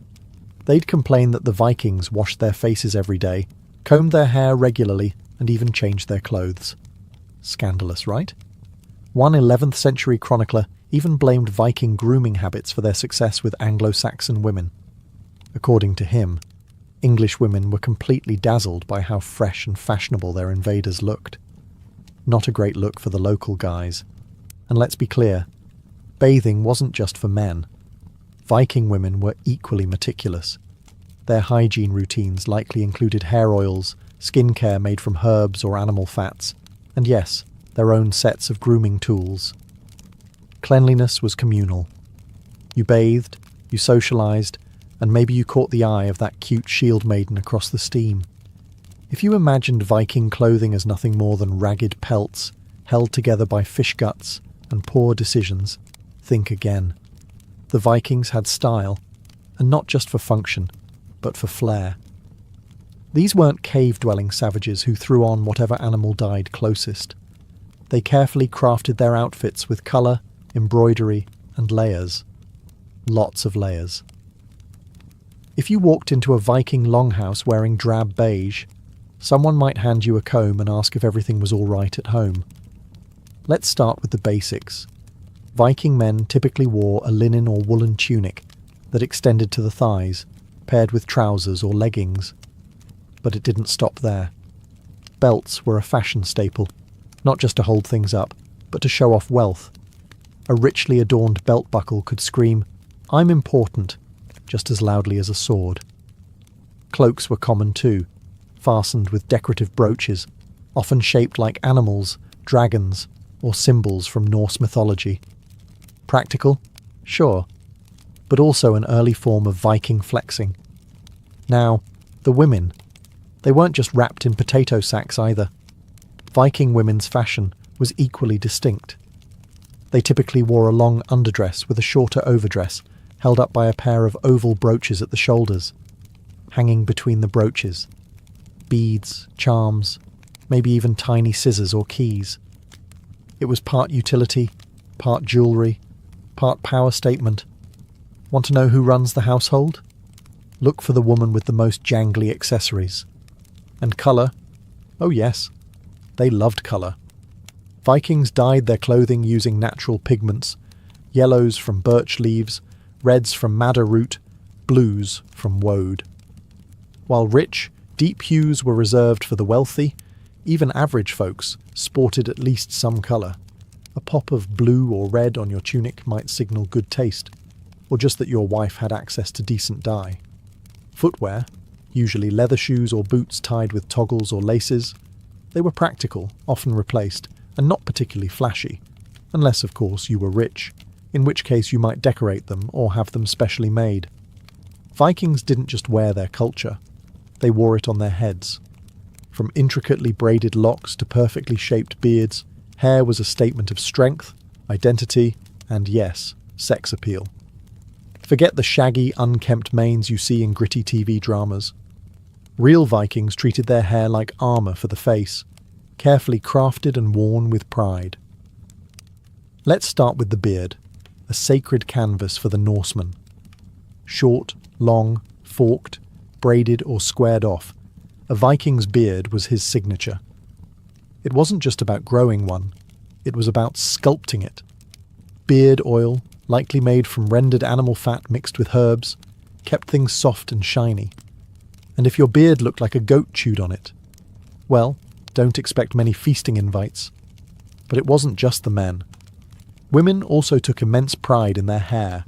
They'd complain that the Vikings washed their faces every day, combed their hair regularly, and even changed their clothes. Scandalous, right? One 11th century chronicler even blamed Viking grooming habits for their success with Anglo-Saxon women. According to him, English women were completely dazzled by how fresh and fashionable their invaders looked. Not a great look for the local guys. And let's be clear, bathing wasn't just for men. Viking women were equally meticulous. Their hygiene routines likely included hair oils, skincare made from herbs or animal fats, and yes, their own sets of grooming tools. Cleanliness was communal. You bathed, you socialised, and maybe you caught the eye of that cute shield maiden across the steam. If you imagined Viking clothing as nothing more than ragged pelts, held together by fish guts and poor decisions, think again. The Vikings had style, and not just for function, but for flair. These weren't cave-dwelling savages who threw on whatever animal died closest. They carefully crafted their outfits with colour, embroidery, and layers. Lots of layers. If you walked into a Viking longhouse wearing drab beige, someone might hand you a comb and ask if everything was all right at home. Let's start with the basics. Viking men typically wore a linen or woolen tunic that extended to the thighs, paired with trousers or leggings. But it didn't stop there. Belts were a fashion staple, not just to hold things up, but to show off wealth. A richly adorned belt buckle could scream, "I'm important," just as loudly as a sword. Cloaks were common too, fastened with decorative brooches, often shaped like animals, dragons, or symbols from Norse mythology. Practical? Sure, but also an early form of Viking flexing. Now, the women. They weren't just wrapped in potato sacks either. Viking women's fashion was equally distinct. They typically wore a long underdress with a shorter overdress, held up by a pair of oval brooches at the shoulders. Hanging between the brooches, beads, charms, maybe even tiny scissors or keys. It was part utility, part jewellery, part power statement. Want to know who runs the household? Look for the woman with the most jangly accessories. And colour? Oh yes, they loved colour. Vikings dyed their clothing using natural pigments, yellows from birch leaves, reds from madder root, blues from woad. While rich, deep hues were reserved for the wealthy, even average folks sported at least some colour. A pop of blue or red on your tunic might signal good taste. or just that your wife had access to decent dye. Footwear, usually leather shoes or boots tied with toggles or laces, they were practical, often replaced, and not particularly flashy, unless, of course, you were rich, in which case you might decorate them or have them specially made. Vikings didn't just wear their culture, they wore it on their heads. From intricately braided locks to perfectly shaped beards, hair was a statement of strength, identity, and yes, sex appeal. Forget the shaggy, unkempt manes you see in gritty TV dramas. Real Vikings treated their hair like armour for the face, carefully crafted and worn with pride. Let's start with the beard, a sacred canvas for the Norseman. Short, long, forked, braided or squared off, a Viking's beard was his signature. It wasn't just about growing one, it was about sculpting it. Beard oil, likely made from rendered animal fat mixed with herbs, kept things soft and shiny. And if your beard looked like a goat chewed on it, well, don't expect many feasting invites. But it wasn't just the men. Women also took immense pride in their hair.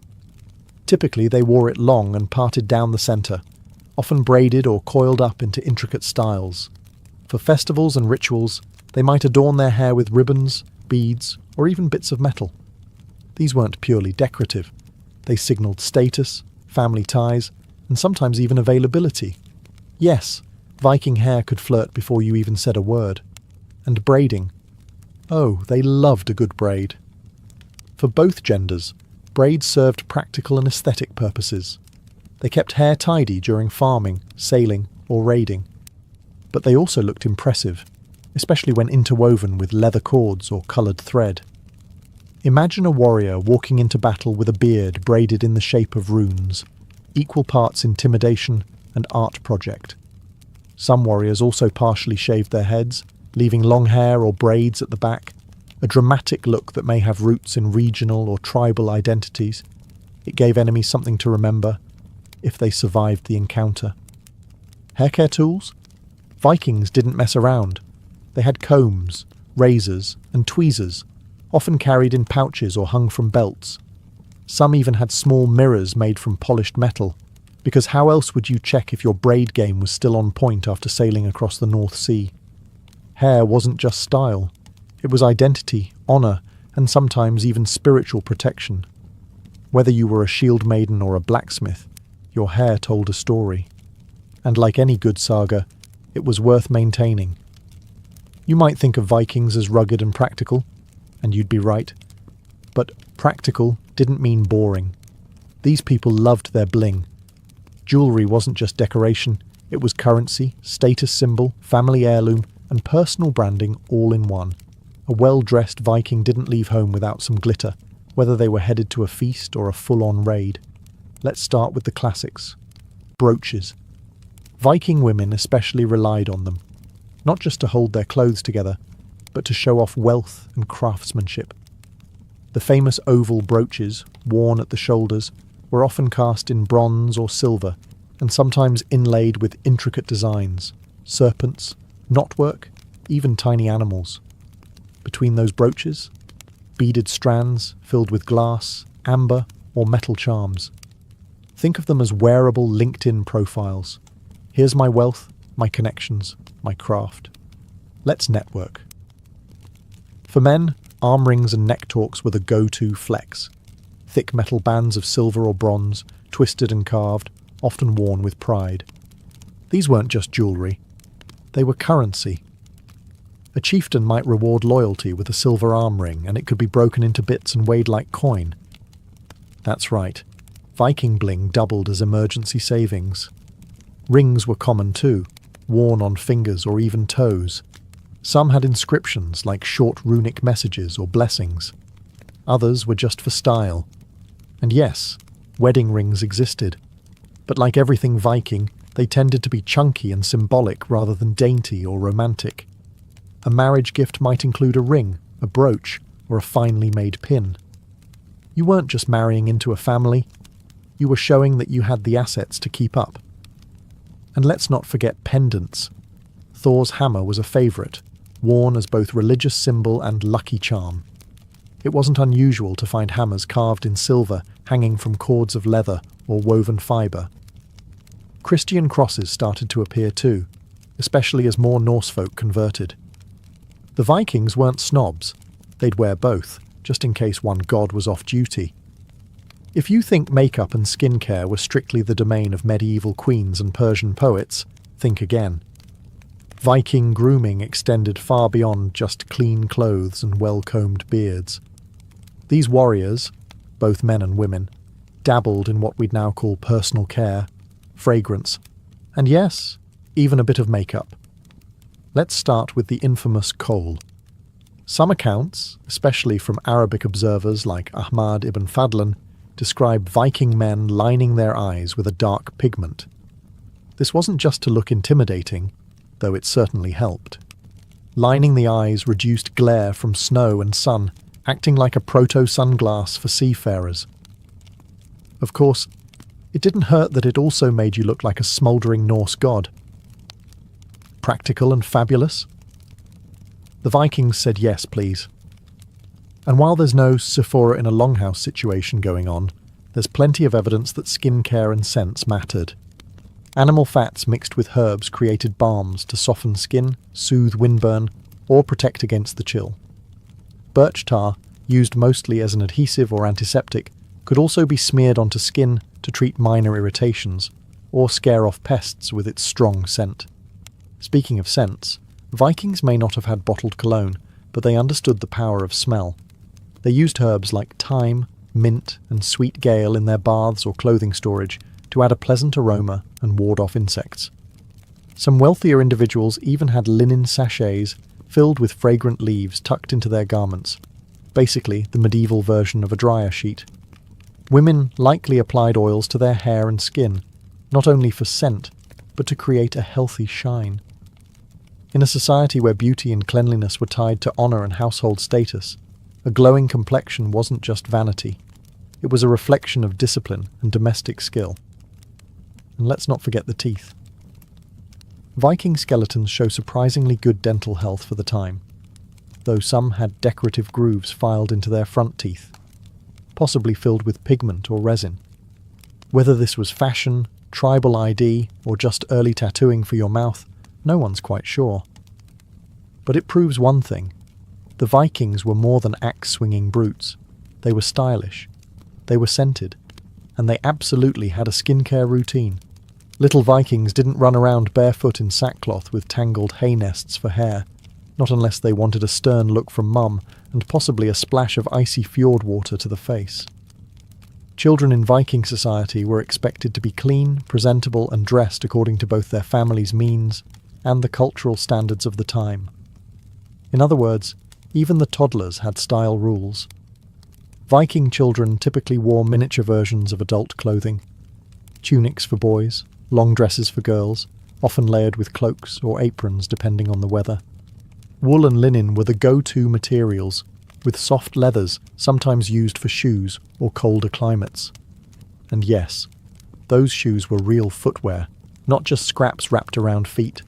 Typically they wore it long and parted down the centre, often braided or coiled up into intricate styles. For festivals and rituals, they might adorn their hair with ribbons, beads, or even bits of metal. These weren't purely decorative. They signalled status, family ties, and sometimes even availability. Yes, Viking hair could flirt before you even said a word. And braiding. Oh, they loved a good braid. For both genders, braids served practical and aesthetic purposes. They kept hair tidy during farming, sailing, or raiding. But they also looked impressive, especially when interwoven with leather cords or coloured thread. Imagine a warrior walking into battle with a beard braided in the shape of runes, equal parts intimidation and art project. Some warriors also partially shaved their heads, leaving long hair or braids at the back, a dramatic look that may have roots in regional or tribal identities. It gave enemies something to remember, if they survived the encounter. Haircare tools? Vikings didn't mess around. They had combs, razors, and tweezers, often carried in pouches or hung from belts. Some even had small mirrors made from polished metal, because how else would you check if your braid game was still on point after sailing across the North Sea? Hair wasn't just style. It was identity, honour, and sometimes even spiritual protection. Whether you were a shield maiden or a blacksmith, your hair told a story. And like any good saga, it was worth maintaining. You might think of Vikings as rugged and practical, and you'd be right. But practical didn't mean boring. These people loved their bling. Jewellery wasn't just decoration, it was currency, status symbol, family heirloom, and personal branding all in one. A well-dressed Viking didn't leave home without some glitter, whether they were headed to a feast or a full-on raid. Let's start with the classics. Brooches. Viking women especially relied on them, not just to hold their clothes together, but to show off wealth and craftsmanship. The famous oval brooches, worn at the shoulders, were often cast in bronze or silver, and sometimes inlaid with intricate designs, serpents, knotwork, even tiny animals. Between those brooches, beaded strands filled with glass, amber, or metal charms. Think of them as wearable LinkedIn profiles. Here's my wealth, my connections, my craft. Let's network. For men, arm rings and neck torques were the go-to flex. Thick metal bands of silver or bronze, twisted and carved, often worn with pride. These weren't just jewellery. They were currency. A chieftain might reward loyalty with a silver arm ring, and it could be broken into bits and weighed like coin. That's right. Viking bling doubled as emergency savings. Rings were common too, worn on fingers or even toes. Some had inscriptions like short runic messages or blessings. Others were just for style. And yes, wedding rings existed. But like everything Viking, they tended to be chunky and symbolic rather than dainty or romantic. A marriage gift might include a ring, a brooch, or a finely made pin. You weren't just marrying into a family, you were showing that you had the assets to keep up. And let's not forget pendants. Thor's hammer was a favourite, worn as both religious symbol and lucky charm. It wasn't unusual to find hammers carved in silver hanging from cords of leather or woven fibre. Christian crosses started to appear too, especially as more Norse folk converted. The Vikings weren't snobs. They'd wear both, just in case one god was off duty. If you think makeup and skincare were strictly the domain of medieval queens and Persian poets, think again. Viking grooming extended far beyond just clean clothes and well-combed beards. These warriors, both men and women, dabbled in what we'd now call personal care, fragrance, and yes, even a bit of makeup. Let's start with the infamous kohl. Some accounts, especially from Arabic observers like Ahmad ibn Fadlan, describe Viking men lining their eyes with a dark pigment. This wasn't just to look intimidating, though it certainly helped. Lining the eyes reduced glare from snow and sun, acting like a proto-sunglass for seafarers. Of course, it didn't hurt that it also made you look like a smouldering Norse god. Practical and fabulous? The Vikings said yes, please. And while there's no Sephora in a longhouse situation going on, there's plenty of evidence that skincare and scents mattered. Animal fats mixed with herbs created balms to soften skin, soothe windburn, or protect against the chill. Birch tar, used mostly as an adhesive or antiseptic, could also be smeared onto skin to treat minor irritations, or scare off pests with its strong scent. Speaking of scents, Vikings may not have had bottled cologne, but they understood the power of smell. They used herbs like thyme, mint, and sweet gale in their baths or clothing storage to add a pleasant aroma and ward off insects. Some wealthier individuals even had linen sachets filled with fragrant leaves tucked into their garments, basically the medieval version of a dryer sheet. Women likely applied oils to their hair and skin, not only for scent, but to create a healthy shine. In a society where beauty and cleanliness were tied to honour and household status, a glowing complexion wasn't just vanity. It was a reflection of discipline and domestic skill. And let's not forget the teeth. Viking skeletons show surprisingly good dental health for the time, though some had decorative grooves filed into their front teeth, possibly filled with pigment or resin. Whether this was fashion, tribal ID, or just early tattooing for your mouth, no one's quite sure. But it proves one thing. The Vikings were more than axe-swinging brutes. They were stylish. They were scented. And they absolutely had a skincare routine. Little Vikings didn't run around barefoot in sackcloth with tangled hay nests for hair, not unless they wanted a stern look from mum and possibly a splash of icy fjord water to the face. Children in Viking society were expected to be clean, presentable and dressed according to both their family's means and the cultural standards of the time. In other words, even the toddlers had style rules. Viking children typically wore miniature versions of adult clothing. Tunics for boys, long dresses for girls, often layered with cloaks or aprons depending on the weather. Wool and linen were the go-to materials, with soft leathers sometimes used for shoes or colder climates. And yes, those shoes were real footwear, not just scraps wrapped around feet.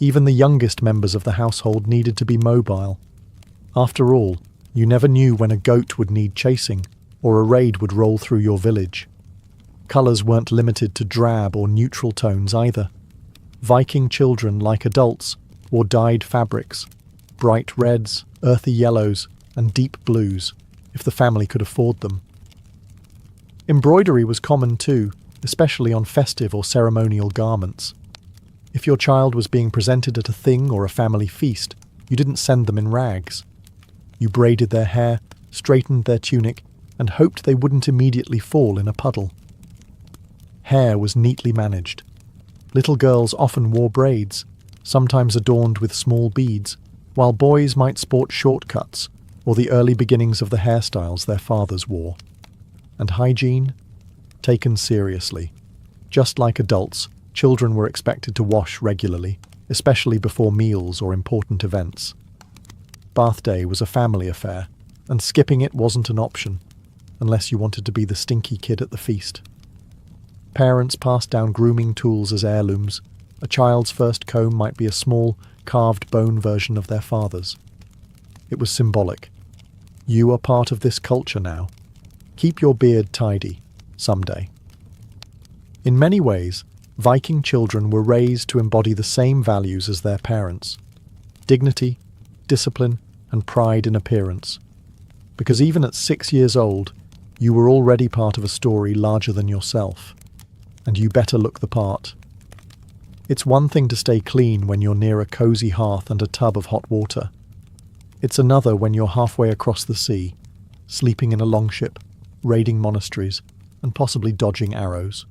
Even the youngest members of the household needed to be mobile. After all, you never knew when a goat would need chasing, or a raid would roll through your village. Colours weren't limited to drab or neutral tones either. Viking children, like adults, wore dyed fabrics, bright reds, earthy yellows, and deep blues, if the family could afford them. Embroidery was common too, especially on festive or ceremonial garments. If your child was being presented at a thing or a family feast, you didn't send them in rags. You braided their hair, straightened their tunic, and hoped they wouldn't immediately fall in a puddle. Hair was neatly managed. Little girls often wore braids, sometimes adorned with small beads, while boys might sport shortcuts or the early beginnings of the hairstyles their fathers wore. And hygiene? Taken seriously. Just like adults, children were expected to wash regularly, especially before meals or important events. Bath day was a family affair, and skipping it wasn't an option, unless you wanted to be the stinky kid at the feast. Parents passed down grooming tools as heirlooms. A child's first comb might be a small, carved bone version of their father's. It was symbolic. You are part of this culture now. Keep your beard tidy, someday. In many ways, Viking children were raised to embody the same values as their parents: dignity, discipline, and pride in appearance. Because even at 6 years old, you were already part of a story larger than yourself, and you better look the part. It's one thing to stay clean when you're near a cozy hearth and a tub of hot water. It's another when you're halfway across the sea, sleeping in a longship, raiding monasteries, and possibly dodging arrows.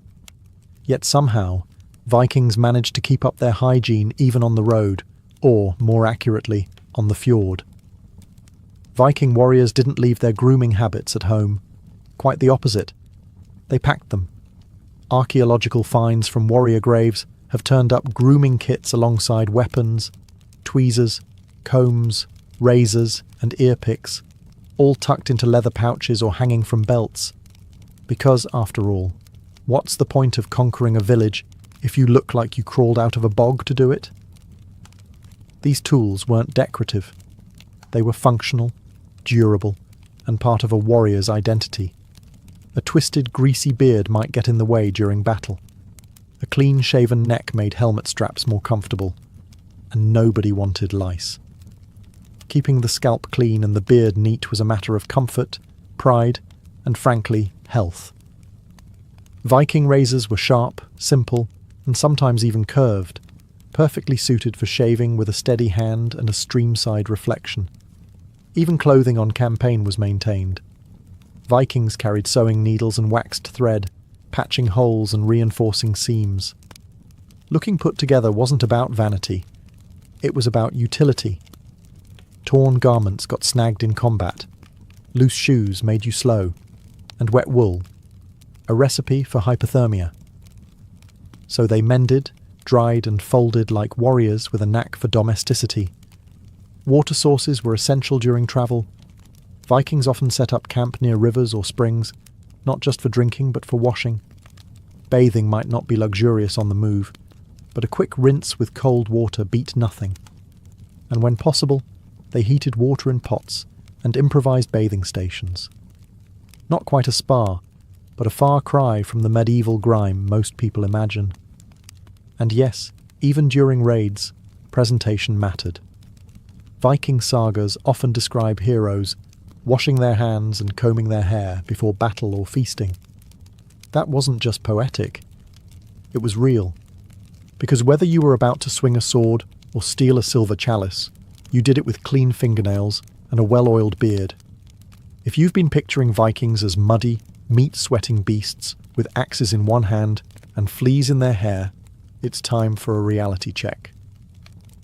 Yet somehow, Vikings managed to keep up their hygiene even on the road, or, more accurately, on the fjord. Viking warriors didn't leave their grooming habits at home. Quite the opposite. They packed them. Archaeological finds from warrior graves have turned up grooming kits alongside weapons, tweezers, combs, razors, and ear picks, all tucked into leather pouches or hanging from belts. Because, after all, what's the point of conquering a village if you look like you crawled out of a bog to do it? These tools weren't decorative. They were functional, durable, and part of a warrior's identity. A twisted, greasy beard might get in the way during battle. A clean-shaven neck made helmet straps more comfortable, and nobody wanted lice. Keeping the scalp clean and the beard neat was a matter of comfort, pride, and frankly, health. Viking razors were sharp, simple, and sometimes even curved, perfectly suited for shaving with a steady hand and a stream-side reflection. Even clothing on campaign was maintained. Vikings carried sewing needles and waxed thread, patching holes and reinforcing seams. Looking put together wasn't about vanity. It was about utility. Torn garments got snagged in combat. Loose shoes made you slow. And wet wool. A recipe for hypothermia. So they mended, dried and folded like warriors with a knack for domesticity. Water sources were essential during travel. Vikings often set up camp near rivers or springs, not just for drinking but for washing. Bathing might not be luxurious on the move, but a quick rinse with cold water beat nothing. And when possible, they heated water in pots and improvised bathing stations. Not quite a spa, but a far cry from the medieval grime most people imagine. And yes, even during raids, presentation mattered. Viking sagas often describe heroes washing their hands and combing their hair before battle or feasting. That wasn't just poetic. It was real. Because whether you were about to swing a sword or steal a silver chalice, you did it with clean fingernails and a well-oiled beard. If you've been picturing Vikings as muddy, meat-sweating beasts with axes in one hand and fleas in their hair, it's time for a reality check.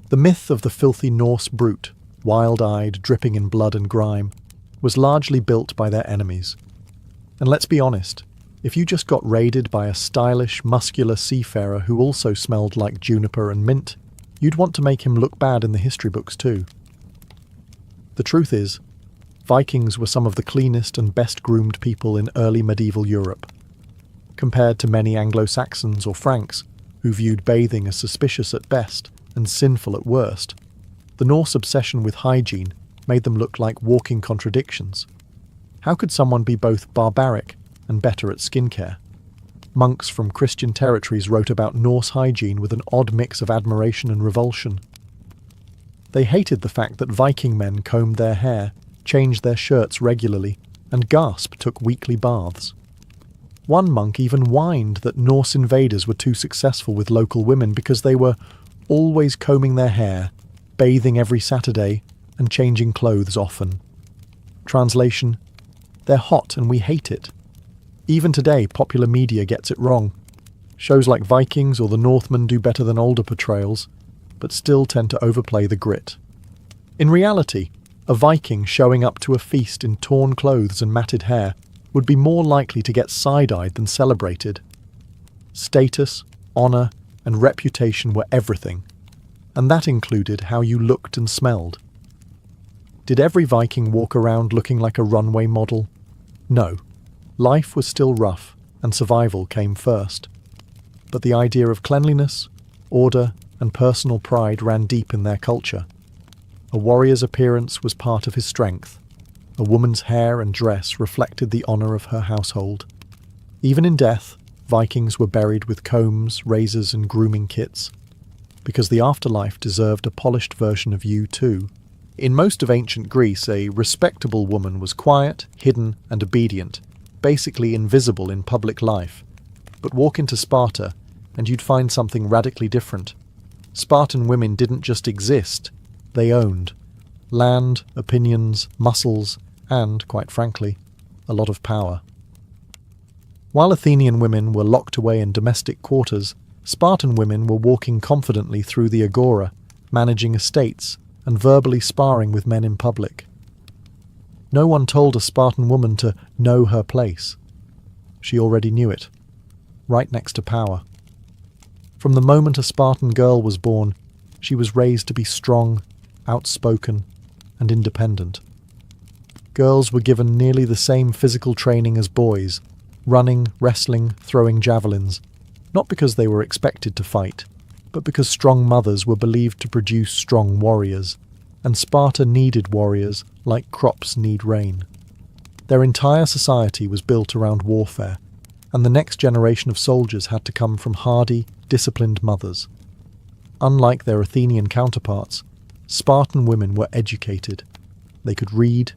The myth of the filthy Norse brute, wild-eyed, dripping in blood and grime, was largely built by their enemies. And let's be honest, if you just got raided by a stylish, muscular seafarer who also smelled like juniper and mint, you'd want to make him look bad in the history books too. The truth is, Vikings were some of the cleanest and best-groomed people in early medieval Europe. Compared to many Anglo-Saxons or Franks, who viewed bathing as suspicious at best and sinful at worst, the Norse obsession with hygiene made them look like walking contradictions. How could someone be both barbaric and better at skincare? Monks from Christian territories wrote about Norse hygiene with an odd mix of admiration and revulsion. They hated the fact that Viking men combed their hair, changed their shirts regularly, and took weekly baths. One monk even whined that Norse invaders were too successful with local women because they were always combing their hair, bathing every Saturday, and changing clothes often. Translation: they're hot and we hate it. Even today, popular media gets it wrong. Shows like Vikings or the Northmen do better than older portrayals, but still tend to overplay the grit. In reality, a Viking showing up to a feast in torn clothes and matted hair would be more likely to get side-eyed than celebrated. Status, honour, and reputation were everything, and that included how you looked and smelled. Did every Viking walk around looking like a runway model? No. Life was still rough, and survival came first. But the idea of cleanliness, order, and personal pride ran deep in their culture. A warrior's appearance was part of his strength. A woman's hair and dress reflected the honour of her household. Even in death, Vikings were buried with combs, razors and grooming kits, because the afterlife deserved a polished version of you too. In most of ancient Greece, a respectable woman was quiet, hidden and obedient, basically invisible in public life. But walk into Sparta, and you'd find something radically different. Spartan women didn't just exist, they owned land, opinions, muscles, and, quite frankly, a lot of power. While Athenian women were locked away in domestic quarters, Spartan women were walking confidently through the agora, managing estates, and verbally sparring with men in public. No one told a Spartan woman to know her place. She already knew it, right next to power. From the moment a Spartan girl was born, she was raised to be strong, outspoken, and independent. Girls were given nearly the same physical training as boys, running, wrestling, throwing javelins, not because they were expected to fight, but because strong mothers were believed to produce strong warriors, and Sparta needed warriors like crops need rain. Their entire society was built around warfare, and the next generation of soldiers had to come from hardy, disciplined mothers. Unlike their Athenian counterparts, Spartan women were educated. They could read,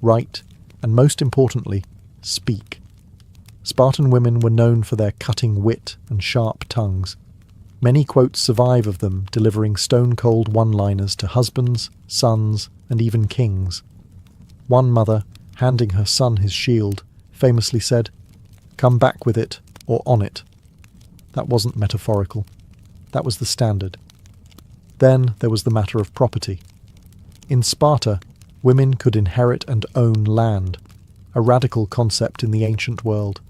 write, and most importantly, speak. Spartan women were known for their cutting wit and sharp tongues. Many quotes survive of them delivering stone-cold one-liners to husbands, sons, and even kings. One mother, handing her son his shield, famously said, "Come back with it, or on it." That wasn't metaphorical. That was the standard. Then there was the matter of property. In Sparta, women could inherit and own land, a radical concept in the ancient world.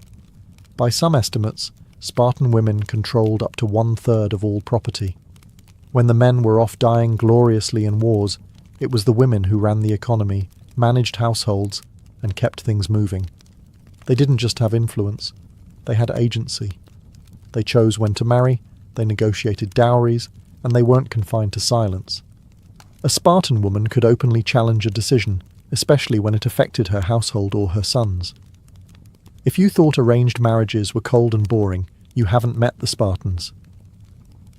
By some estimates, Spartan women controlled up to 1/3 of all property. When the men were off dying gloriously in wars, it was the women who ran the economy, managed households, and kept things moving. They didn't just have influence, they had agency. They chose when to marry, they negotiated dowries, and they weren't confined to silence. A Spartan woman could openly challenge a decision, especially when it affected her household or her sons. If you thought arranged marriages were cold and boring, you haven't met the Spartans.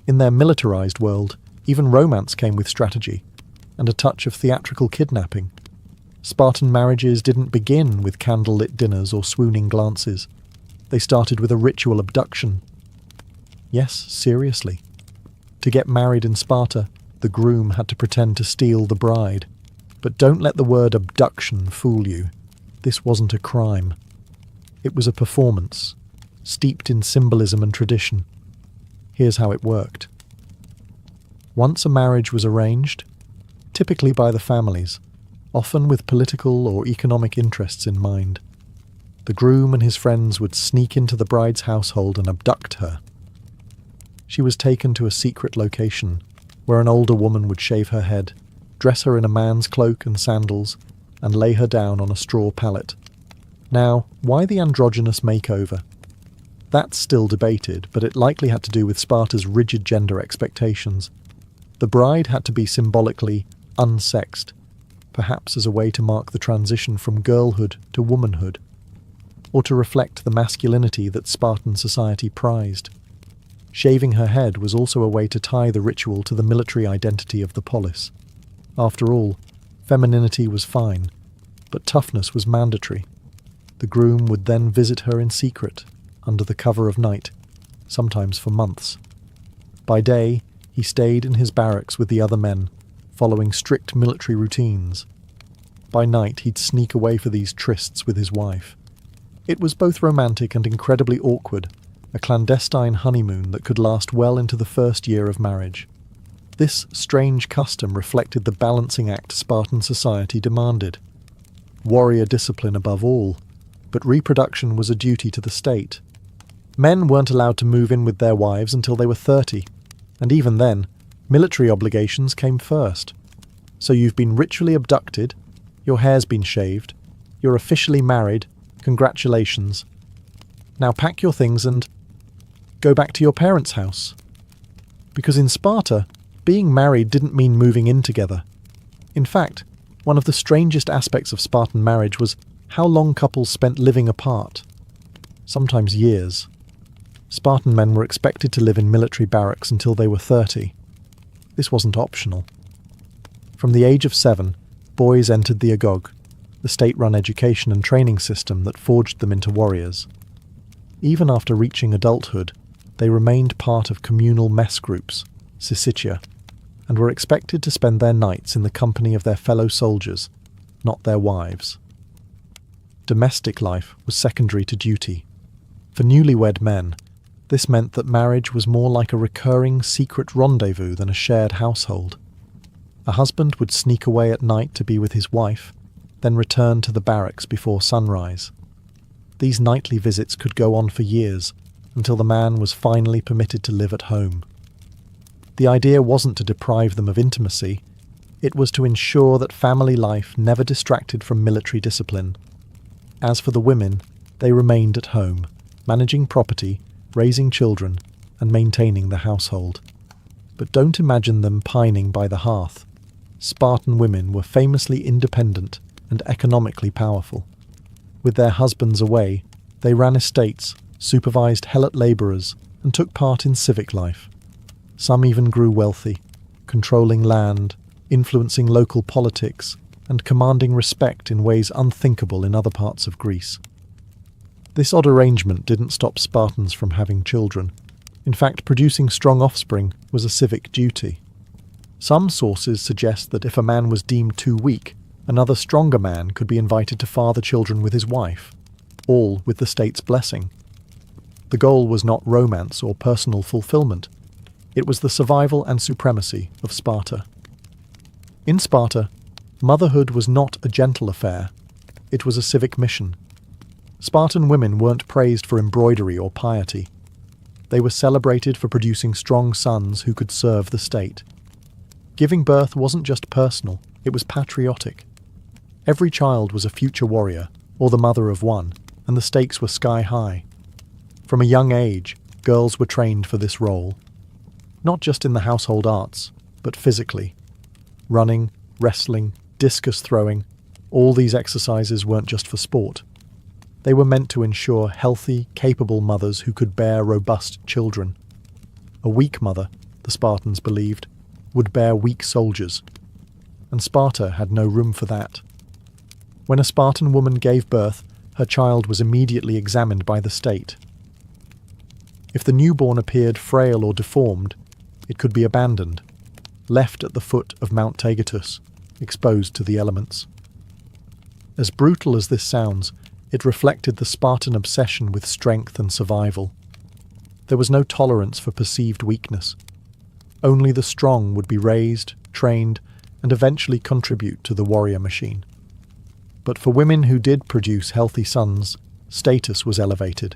In their militarized world, even romance came with strategy, and a touch of theatrical kidnapping. Spartan marriages didn't begin with candlelit dinners or swooning glances. They started with a ritual abduction. Yes, seriously. To get married in Sparta, the groom had to pretend to steal the bride. But don't let the word abduction fool you. This wasn't a crime. It was a performance, steeped in symbolism and tradition. Here's how it worked. Once a marriage was arranged, typically by the families, often with political or economic interests in mind, the groom and his friends would sneak into the bride's household and abduct her. She was taken to a secret location, where an older woman would shave her head, dress her in a man's cloak and sandals, and lay her down on a straw pallet. Now, why the androgynous makeover? That's still debated, but it likely had to do with Sparta's rigid gender expectations. The bride had to be symbolically unsexed, perhaps as a way to mark the transition from girlhood to womanhood, or to reflect the masculinity that Spartan society prized. Shaving her head was also a way to tie the ritual to the military identity of the polis. After all, femininity was fine, but toughness was mandatory. The groom would then visit her in secret, under the cover of night, sometimes for months. By day, he stayed in his barracks with the other men, following strict military routines. By night, he'd sneak away for these trysts with his wife. It was both romantic and incredibly awkward, a clandestine honeymoon that could last well into the first year of marriage. This strange custom reflected the balancing act Spartan society demanded. Warrior discipline above all, but reproduction was a duty to the state. Men weren't allowed to move in with their wives until they were 30, and even then, military obligations came first. So you've been ritually abducted, your hair's been shaved, you're officially married, congratulations. Now pack your things and go back to your parents' house. Because in Sparta, being married didn't mean moving in together. In fact, One of the strangest aspects of Spartan marriage was how long couples spent living apart, sometimes years. Spartan men were expected to live in military barracks until they were 30. This wasn't optional. From the age of 7, boys entered the agog, the state-run education and training system that forged them into warriors. Even after reaching adulthood, they remained part of communal mess groups, syssitia, and were expected to spend their nights in the company of their fellow soldiers, not their wives. Domestic life was secondary to duty. For newlywed men, this meant that marriage was more like a recurring secret rendezvous than a shared household. A husband would sneak away at night to be with his wife, then return to the barracks before sunrise. These nightly visits could go on for years, until the man was finally permitted to live at home. The idea wasn't to deprive them of intimacy, it was to ensure that family life never distracted from military discipline. As for the women, they remained at home, managing property, raising children, and maintaining the household. But don't imagine them pining by the hearth. Spartan women were famously independent and economically powerful. With their husbands away, they ran estates, supervised helot labourers, and took part in civic life. Some even grew wealthy, controlling land, influencing local politics, and commanding respect in ways unthinkable in other parts of Greece. This odd arrangement didn't stop Spartans from having children. In fact, producing strong offspring was a civic duty. Some sources suggest that if a man was deemed too weak, another stronger man could be invited to father children with his wife, all with the state's blessing. The goal was not romance or personal fulfillment. It was the survival and supremacy of Sparta. In Sparta, motherhood was not a gentle affair. It was a civic mission. Spartan women weren't praised for embroidery or piety. They were celebrated for producing strong sons who could serve the state. Giving birth wasn't just personal, it was patriotic. Every child was a future warrior, or the mother of one, and the stakes were sky high. From a young age, girls were trained for this role. Not just in the household arts, but physically. Running, wrestling, discus throwing, all these exercises weren't just for sport. They were meant to ensure healthy, capable mothers who could bear robust children. A weak mother, the Spartans believed, would bear weak soldiers, and Sparta had no room for that. When a Spartan woman gave birth, her child was immediately examined by the state. If the newborn appeared frail or deformed, it could be abandoned, left at the foot of Mount Taygetus, exposed to the elements. As brutal as this sounds, it reflected the Spartan obsession with strength and survival. There was no tolerance for perceived weakness. Only the strong would be raised, trained, and eventually contribute to the warrior machine. But for women who did produce healthy sons, status was elevated.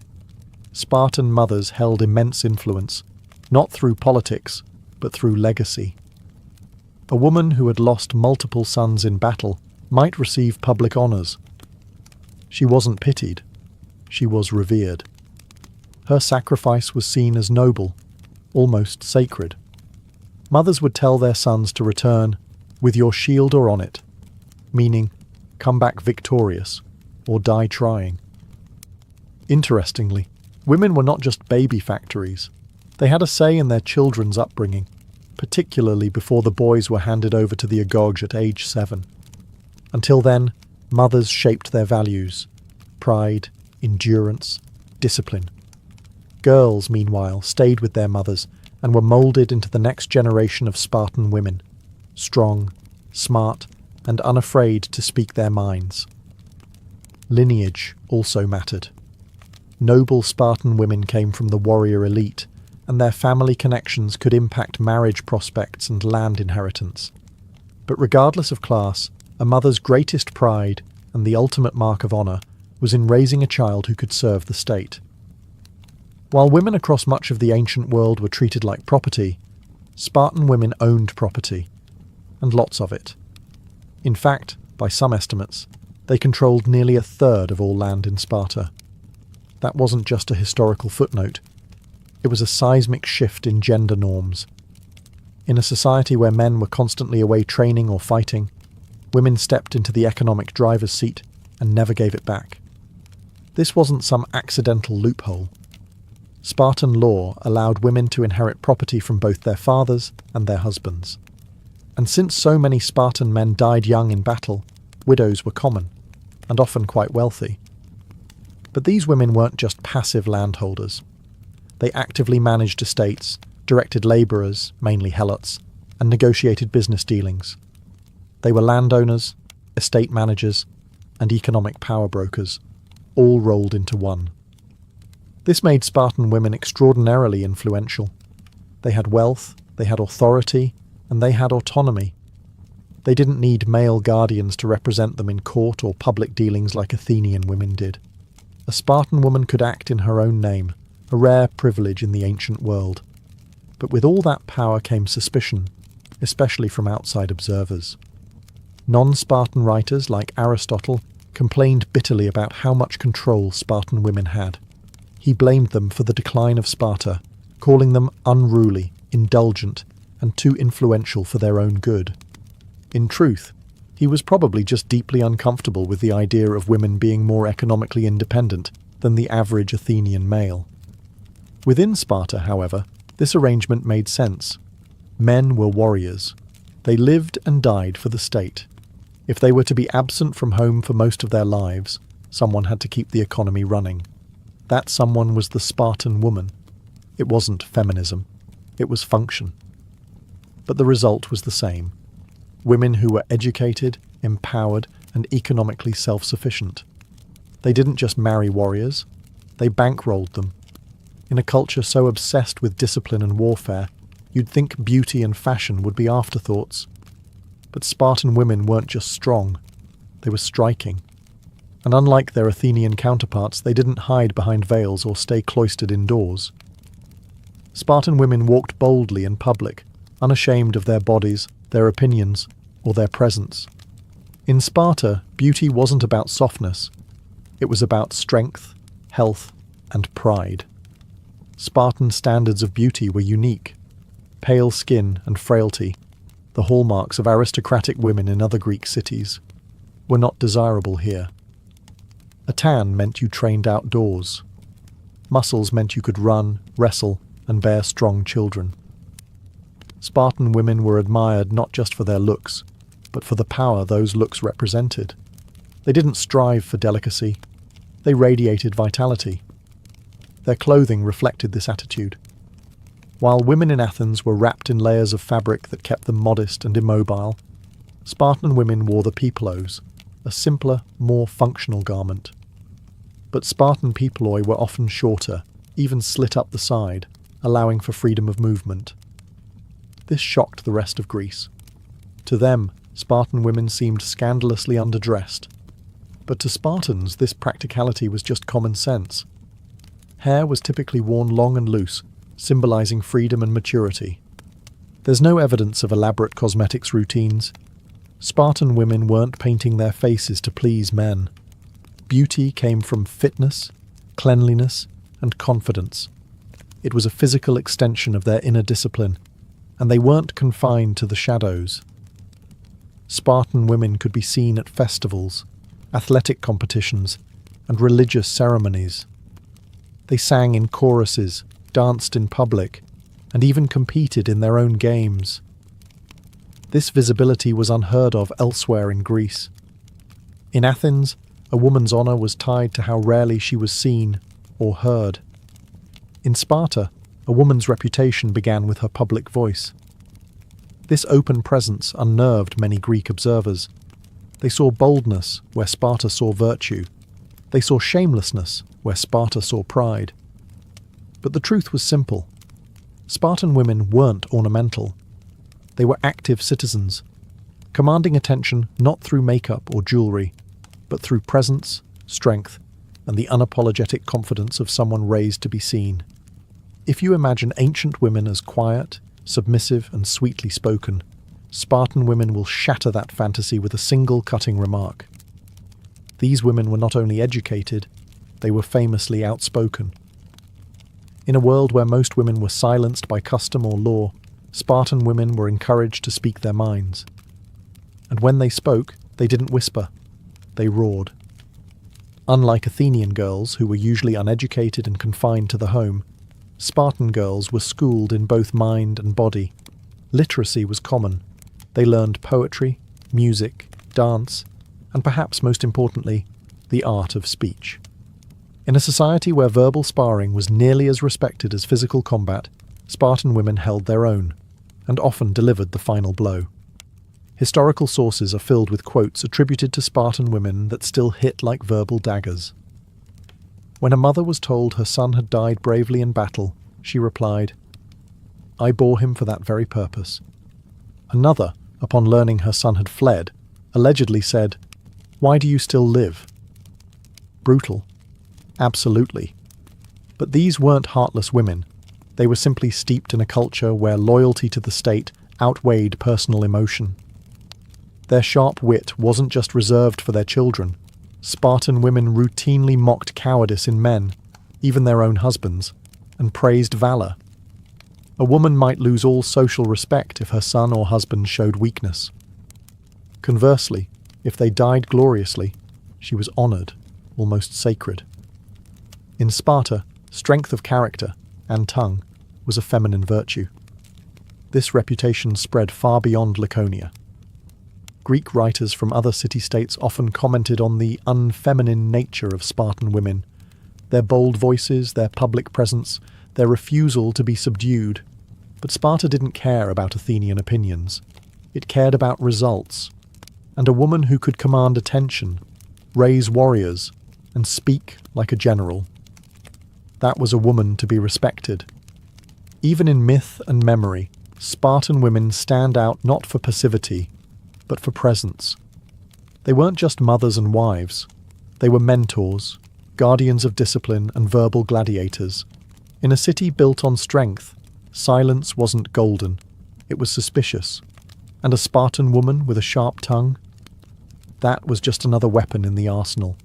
Spartan mothers held immense influence, not through politics, but through legacy. A woman who had lost multiple sons in battle might receive public honours. She wasn't pitied, she was revered. Her sacrifice was seen as noble, almost sacred. Mothers would tell their sons to return with your shield or on it, meaning come back victorious or die trying. Interestingly, women were not just baby factories. They had a say in their children's upbringing, particularly before the boys were handed over to the agog at age 7. Until then, mothers shaped their values: pride, endurance, discipline. Girls, meanwhile, stayed with their mothers and were moulded into the next generation of Spartan women, strong, smart, and unafraid to speak their minds. Lineage also mattered. Noble Spartan women came from the warrior elite, and their family connections could impact marriage prospects and land inheritance. But regardless of class, a mother's greatest pride, and the ultimate mark of honour, was in raising a child who could serve the state. While women across much of the ancient world were treated like property, Spartan women owned property, and lots of it. In fact, by some estimates, they controlled nearly a third of all land in Sparta. That wasn't just a historical footnote. It was a seismic shift in gender norms. In a society where men were constantly away training or fighting, Women stepped into the economic driver's seat and never gave it back. This wasn't some accidental loophole. Spartan law allowed women to inherit property from both their fathers and their husbands. And since so many Spartan men died young in battle, widows were common, and often quite wealthy. But these women weren't just passive landholders. They actively managed estates, directed labourers, mainly helots, and negotiated business dealings. They were landowners, estate managers, and economic power brokers, all rolled into one. This made Spartan women extraordinarily influential. They had wealth, they had authority, and they had autonomy. They didn't need male guardians to represent them in court or public dealings like Athenian women did. A Spartan woman could act in her own name, a rare privilege in the ancient world. But with all that power came suspicion, especially from outside observers. Non-Spartan writers like Aristotle complained bitterly about how much control Spartan women had. He blamed them for the decline of Sparta, calling them unruly, indulgent, and too influential for their own good. In truth, he was probably just deeply uncomfortable with the idea of women being more economically independent than the average Athenian male. Within Sparta, however, this arrangement made sense. Men were warriors. They lived and died for the state. If they were to be absent from home for most of their lives, someone had to keep the economy running. That someone was the Spartan woman. It wasn't feminism. It was function. But the result was the same. Women who were educated, empowered, and economically self-sufficient. They didn't just marry warriors. They bankrolled them. In a culture so obsessed with discipline and warfare, you'd think beauty and fashion would be afterthoughts. But Spartan women weren't just strong. They were striking. And unlike their Athenian counterparts, they didn't hide behind veils or stay cloistered indoors. Spartan women walked boldly in public, unashamed of their bodies, their opinions, or their presence. In Sparta, beauty wasn't about softness. It was about strength, health, and pride. Spartan standards of beauty were unique. Pale skin and frailty, the hallmarks of aristocratic women in other Greek cities, were not desirable here. A tan meant you trained outdoors. Muscles meant you could run, wrestle, and bear strong children. Spartan women were admired not just for their looks, but for the power those looks represented. They didn't strive for delicacy. They radiated vitality. Their clothing reflected this attitude. While women in Athens were wrapped in layers of fabric that kept them modest and immobile, Spartan women wore the peplos, a simpler, more functional garment. But Spartan peploi were often shorter, even slit up the side, allowing for freedom of movement. This shocked the rest of Greece. To them, Spartan women seemed scandalously underdressed. But to Spartans, this practicality was just common sense. Hair was typically worn long and loose, symbolizing freedom and maturity. There's no evidence of elaborate cosmetics routines. Spartan women weren't painting their faces to please men. Beauty came from fitness, cleanliness, and confidence. It was a physical extension of their inner discipline, and they weren't confined to the shadows. Spartan women could be seen at festivals, athletic competitions, and religious ceremonies. They sang in choruses, danced in public, and even competed in their own games. This visibility was unheard of elsewhere in Greece. In Athens, a woman's honour was tied to how rarely she was seen or heard. In Sparta, a woman's reputation began with her public voice. This open presence unnerved many Greek observers. They saw boldness where Sparta saw virtue. They saw shamelessness where Sparta saw pride. But the truth was simple. Spartan women weren't ornamental. They were active citizens, commanding attention not through makeup or jewellery, but through presence, strength, and the unapologetic confidence of someone raised to be seen. If you imagine ancient women as quiet, submissive, and sweetly spoken, Spartan women will shatter that fantasy with a single cutting remark. These women were not only educated, they were famously outspoken. In a world where most women were silenced by custom or law, Spartan women were encouraged to speak their minds. And when they spoke, They didn't whisper, they roared. Unlike Athenian girls, who were usually uneducated and confined to the home, Spartan girls were schooled in both mind and body. Literacy was common. They learned poetry, music, dance, and perhaps most importantly, the art of speech. In a society where verbal sparring was nearly as respected as physical combat, Spartan women held their own, and often delivered the final blow. Historical sources are filled with quotes attributed to Spartan women that still hit like verbal daggers. When a mother was told her son had died bravely in battle, she replied, "I bore him for that very purpose." Another, upon learning her son had fled, allegedly said, "Why do you still live?" Brutal. Absolutely. But these weren't heartless women. They were simply steeped in a culture where loyalty to the state outweighed personal emotion. Their sharp wit wasn't just reserved for their children. Spartan women routinely mocked cowardice in men, even their own husbands, and praised valor. A woman might lose all social respect if her son or husband showed weakness. Conversely, if they died gloriously, she was honored, almost sacred. In Sparta, strength of character and tongue was a feminine virtue. This reputation spread far beyond Laconia. Greek writers from other city-states often commented on the unfeminine nature of Spartan women, their bold voices, their public presence, their refusal to be subdued. But Sparta didn't care about Athenian opinions. It cared about results. And a woman who could command attention, raise warriors, and speak like a general. That was a woman to be respected. Even in myth and memory, Spartan women stand out not for passivity, but for presence. They weren't just mothers and wives. They were mentors, guardians of discipline and verbal gladiators. In a city built on strength, silence wasn't golden, it was suspicious. And a Spartan woman with a sharp tongue? That was just another weapon in the arsenal.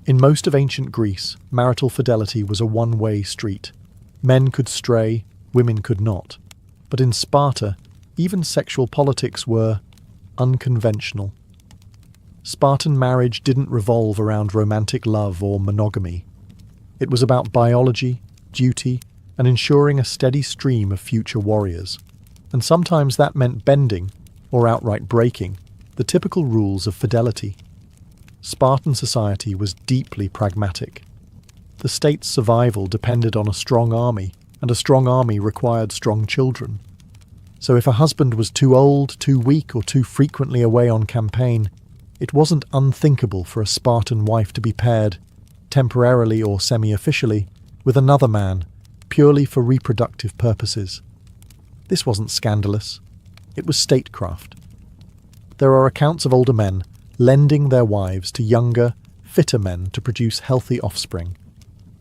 In most of ancient Greece, marital fidelity was a one-way street. Men could stray, women could not. But in Sparta, even sexual politics were unconventional. Spartan marriage didn't revolve around romantic love or monogamy. It was about biology, duty, and ensuring a steady stream of future warriors. And sometimes that meant bending, or outright breaking, the typical rules of fidelity. Spartan society was deeply pragmatic. The state's survival depended on a strong army, and a strong army required strong children. So if a husband was too old, too weak, or too frequently away on campaign, it wasn't unthinkable for a Spartan wife to be paired, temporarily or semi-officially, with another man, purely for reproductive purposes. This wasn't scandalous. It was statecraft. There are accounts of older men lending their wives to younger, fitter men to produce healthy offspring.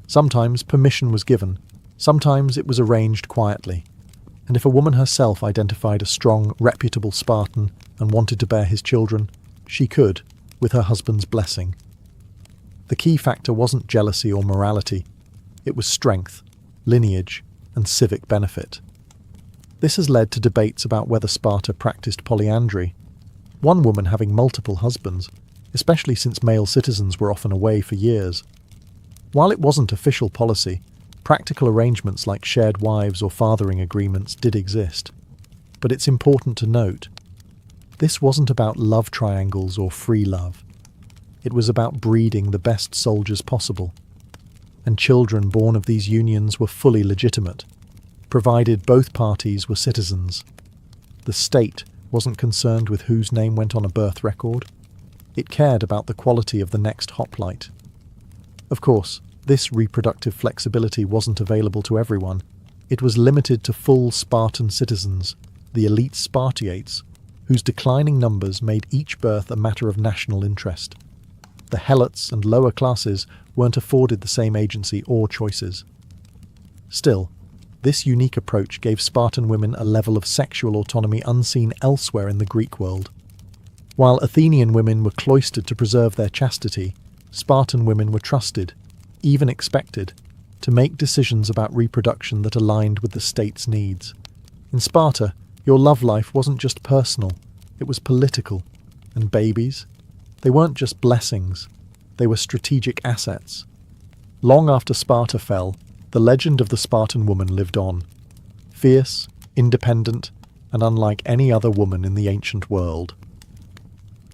Sometimes permission was given, sometimes it was arranged quietly. And if a woman herself identified a strong, reputable Spartan and wanted to bear his children, she could, with her husband's blessing. The key factor wasn't jealousy or morality. It was strength, lineage, and civic benefit. This has led to debates about whether Sparta practiced polyandry, one woman having multiple husbands, especially since male citizens were often away for years. While it wasn't official policy, practical arrangements like shared wives or fathering agreements did exist. But it's important to note, this wasn't about love triangles or free love. It was about breeding the best soldiers possible. And children born of these unions were fully legitimate, provided both parties were citizens. The state wasn't concerned with whose name went on a birth record. It cared about the quality of the next hoplite. Of course, this reproductive flexibility wasn't available to everyone. It was limited to full Spartan citizens, the elite Spartiates, whose declining numbers made each birth a matter of national interest. The helots and lower classes weren't afforded the same agency or choices. Still, this unique approach gave Spartan women a level of sexual autonomy unseen elsewhere in the Greek world. While Athenian women were cloistered to preserve their chastity, Spartan women were trusted, even expected, to make decisions about reproduction that aligned with the state's needs. In Sparta, your love life wasn't just personal, it was political. and babies, they weren't just blessings, they were strategic assets. Long after Sparta fell, the legend of the Spartan woman lived on, fierce, independent, and unlike any other woman in the ancient world.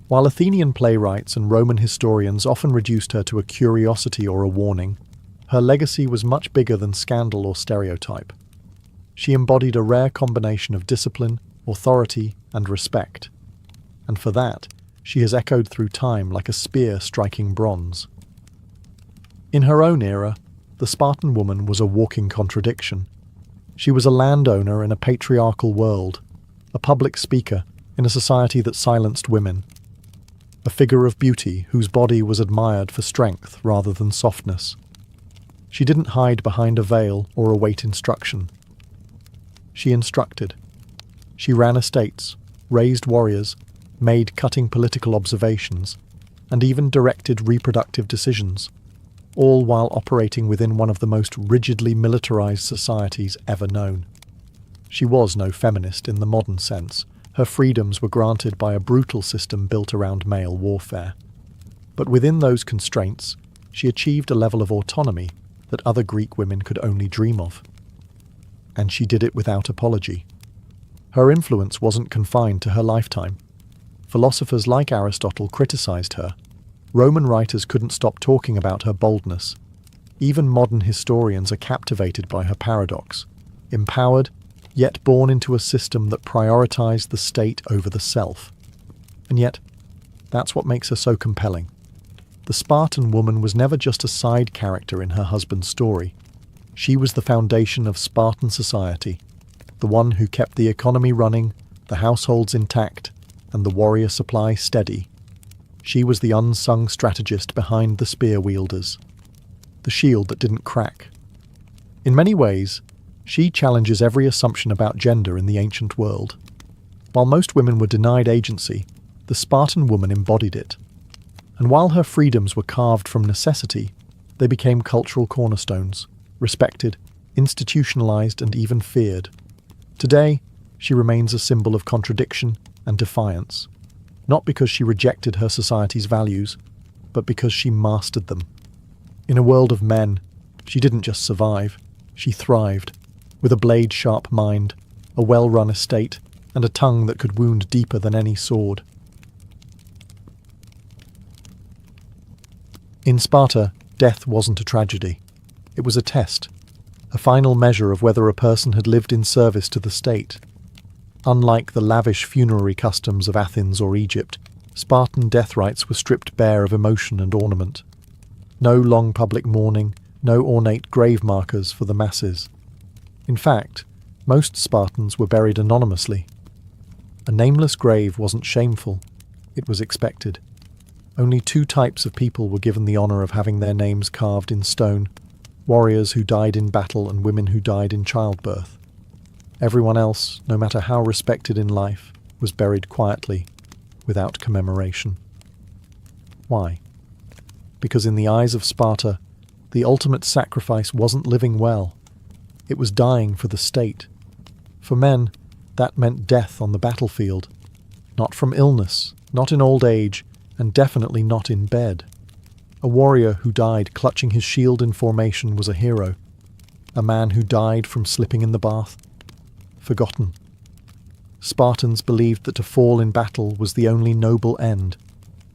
While Athenian playwrights and Roman historians often reduced her to a curiosity or a warning, her legacy was much bigger than scandal or stereotype. She embodied a rare combination of discipline, authority, and respect. And for that, she has echoed through time like a spear striking bronze. In her own era, the Spartan woman was a walking contradiction. She was a landowner in a patriarchal world, a public speaker in a society that silenced women, a figure of beauty whose body was admired for strength rather than softness. She didn't hide behind a veil or await instruction. She instructed. She ran estates, raised warriors, made cutting political observations, and even directed reproductive decisions, all while operating within one of the most rigidly militarized societies ever known. She was no feminist in the modern sense. Her freedoms were granted by a brutal system built around male warfare. But within those constraints, she achieved a level of autonomy that other Greek women could only dream of. And she did it without apology. Her influence wasn't confined to her lifetime. Philosophers like Aristotle criticized her. Roman writers couldn't stop talking about her boldness. Even modern historians are captivated by her paradox. Empowered, yet born into a system that prioritized the state over the self. And yet, that's what makes her so compelling. The Spartan woman was never just a side character in her husband's story. She was the foundation of Spartan society, the one who kept the economy running, the households intact, and the warrior supply steady. She was the unsung strategist behind the spear wielders, the shield that didn't crack. In many ways, she challenges every assumption about gender in the ancient world. While most women were denied agency, the Spartan woman embodied it. And while her freedoms were carved from necessity, they became cultural cornerstones, respected, institutionalized, and even feared. Today, she remains a symbol of contradiction and defiance, not because she rejected her society's values, but because she mastered them. In a world of men, she didn't just survive, she thrived, with a blade-sharp mind, a well-run estate, and a tongue that could wound deeper than any sword. In Sparta, death wasn't a tragedy. It was a test, a final measure of whether a person had lived in service to the state. Unlike the lavish funerary customs of Athens or Egypt, Spartan death rites were stripped bare of emotion and ornament. No long public mourning, no ornate grave markers for the masses. In fact, most Spartans were buried anonymously. A nameless grave wasn't shameful, it was expected. Only two types of people were given the honour of having their names carved in stone: warriors who died in battle and women who died in childbirth. Everyone else, no matter how respected in life, was buried quietly, without commemoration. Why? Because in the eyes of Sparta, the ultimate sacrifice wasn't living well. It was dying for the state. For men, that meant death on the battlefield. Not from illness, not in old age, and definitely not in bed. A warrior who died clutching his shield in formation was a hero. A man who died from slipping in the bath? Forgotten. Spartans believed that to fall in battle was the only noble end,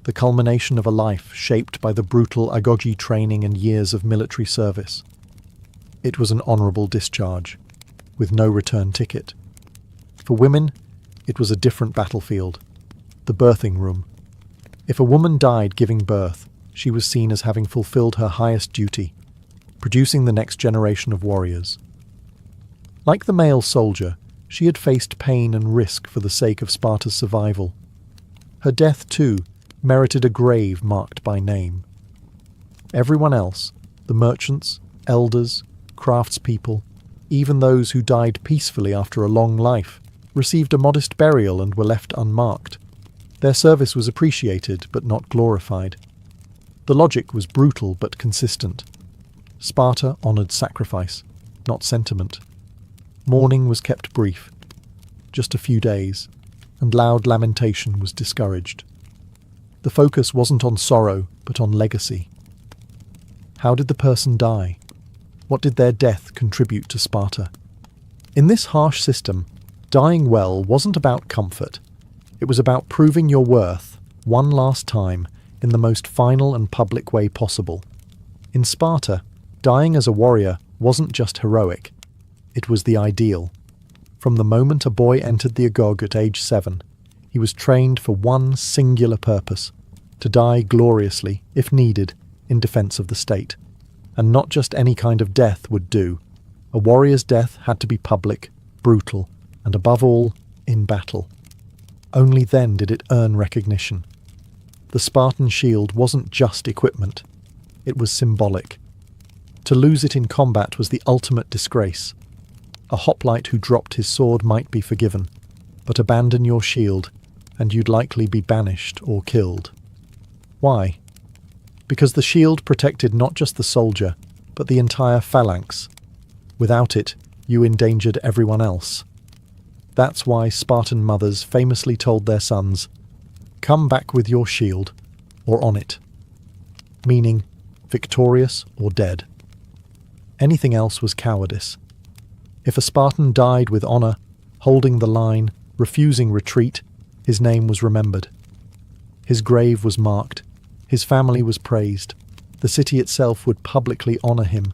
the culmination of a life shaped by the brutal agoge training and years of military service. It was an honourable discharge, with no return ticket. For women, it was a different battlefield, the birthing room. If a woman died giving birth, she was seen as having fulfilled her highest duty, producing the next generation of warriors. Like the male soldier, she had faced pain and risk for the sake of Sparta's survival. Her death, too, merited a grave marked by name. Everyone else, the merchants, elders, craftspeople, even those who died peacefully after a long life, received a modest burial and were left unmarked. Their service was appreciated but not glorified. The logic was brutal but consistent. Sparta honoured sacrifice, not sentiment. Mourning was kept brief, just a few days, and loud lamentation was discouraged. The focus wasn't on sorrow, but on legacy. How did the person die? What did their death contribute to Sparta? In this harsh system, dying well wasn't about comfort. It was about proving your worth, one last time, in the most final and public way possible. In Sparta, dying as a warrior wasn't just heroic. It was the ideal. From the moment a boy entered the agog at age 7, he was trained for one singular purpose: to die gloriously, if needed, in defense of the state. And not just any kind of death would do. A warrior's death had to be public, brutal, and above all, in battle. Only then did it earn recognition. The Spartan shield wasn't just equipment. It was symbolic. To lose it in combat was the ultimate disgrace. A hoplite who dropped his sword might be forgiven, but abandon your shield, and you'd likely be banished or killed. Why? Because the shield protected not just the soldier, but the entire phalanx. Without it, you endangered everyone else. That's why Spartan mothers famously told their sons, "Come back with your shield, or on it," meaning victorious or dead. Anything else was cowardice. If a Spartan died with honour, holding the line, refusing retreat, his name was remembered. His grave was marked. His family was praised. The city itself would publicly honour him,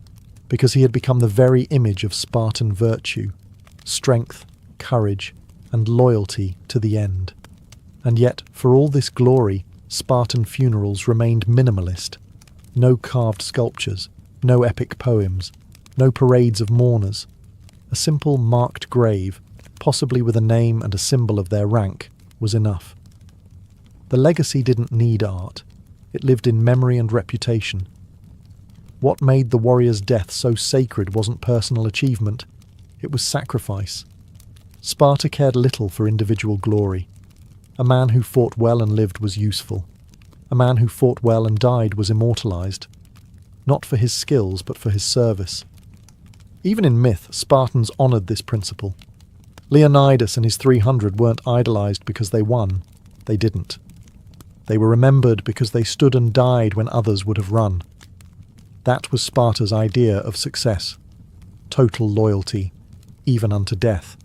because he had become the very image of Spartan virtue, strength, courage, and loyalty to the end. And yet, for all this glory, Spartan funerals remained minimalist. No carved sculptures, no epic poems, no parades of mourners. A simple marked grave, possibly with a name and a symbol of their rank, was enough. The legacy didn't need art. It lived in memory and reputation. What made the warrior's death so sacred wasn't personal achievement. It was sacrifice. Sparta cared little for individual glory. A man who fought well and lived was useful. A man who fought well and died was immortalized. Not for his skills, but for his service. Even in myth, Spartans honored this principle. Leonidas and his 300 weren't idolized because they won. They didn't. They were remembered because they stood and died when others would have run. That was Sparta's idea of success. Total loyalty, even unto death.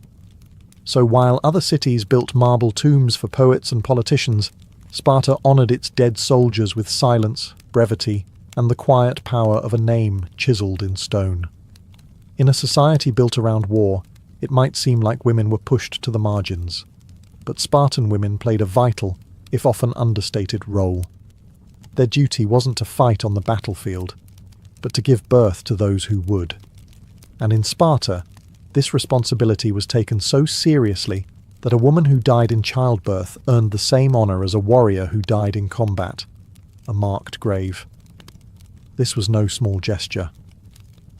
So while other cities built marble tombs for poets and politicians, Sparta honored its dead soldiers with silence, brevity, and the quiet power of a name chiseled in stone. In a society built around war, it might seem like women were pushed to the margins. But Spartan women played a vital, if often understated, role. Their duty wasn't to fight on the battlefield, but to give birth to those who would. And in Sparta, this responsibility was taken so seriously that a woman who died in childbirth earned the same honour as a warrior who died in combat, a marked grave. This was no small gesture.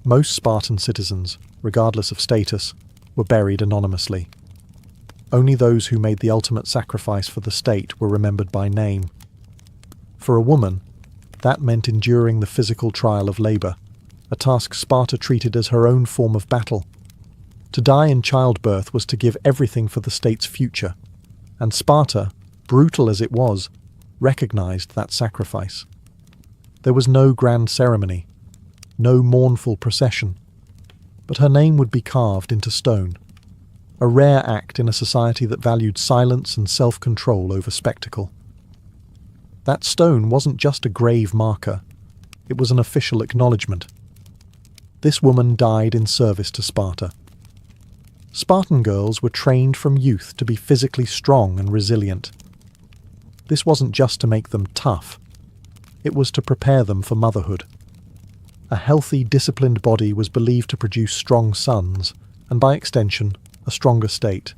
Most Spartan citizens, regardless of status, were buried anonymously. Only those who made the ultimate sacrifice for the state were remembered by name. For a woman, that meant enduring the physical trial of labour, a task Sparta treated as her own form of battle. To die in childbirth was to give everything for the state's future, and Sparta, brutal as it was, recognised that sacrifice. There was no grand ceremony, no mournful procession, but her name would be carved into stone, a rare act in a society that valued silence and self-control over spectacle. That stone wasn't just a grave marker, it was an official acknowledgement. This woman died in service to Sparta. Spartan girls were trained from youth to be physically strong and resilient. This wasn't just to make them tough, it was to prepare them for motherhood. A healthy, disciplined body was believed to produce strong sons, and by extension, a stronger state.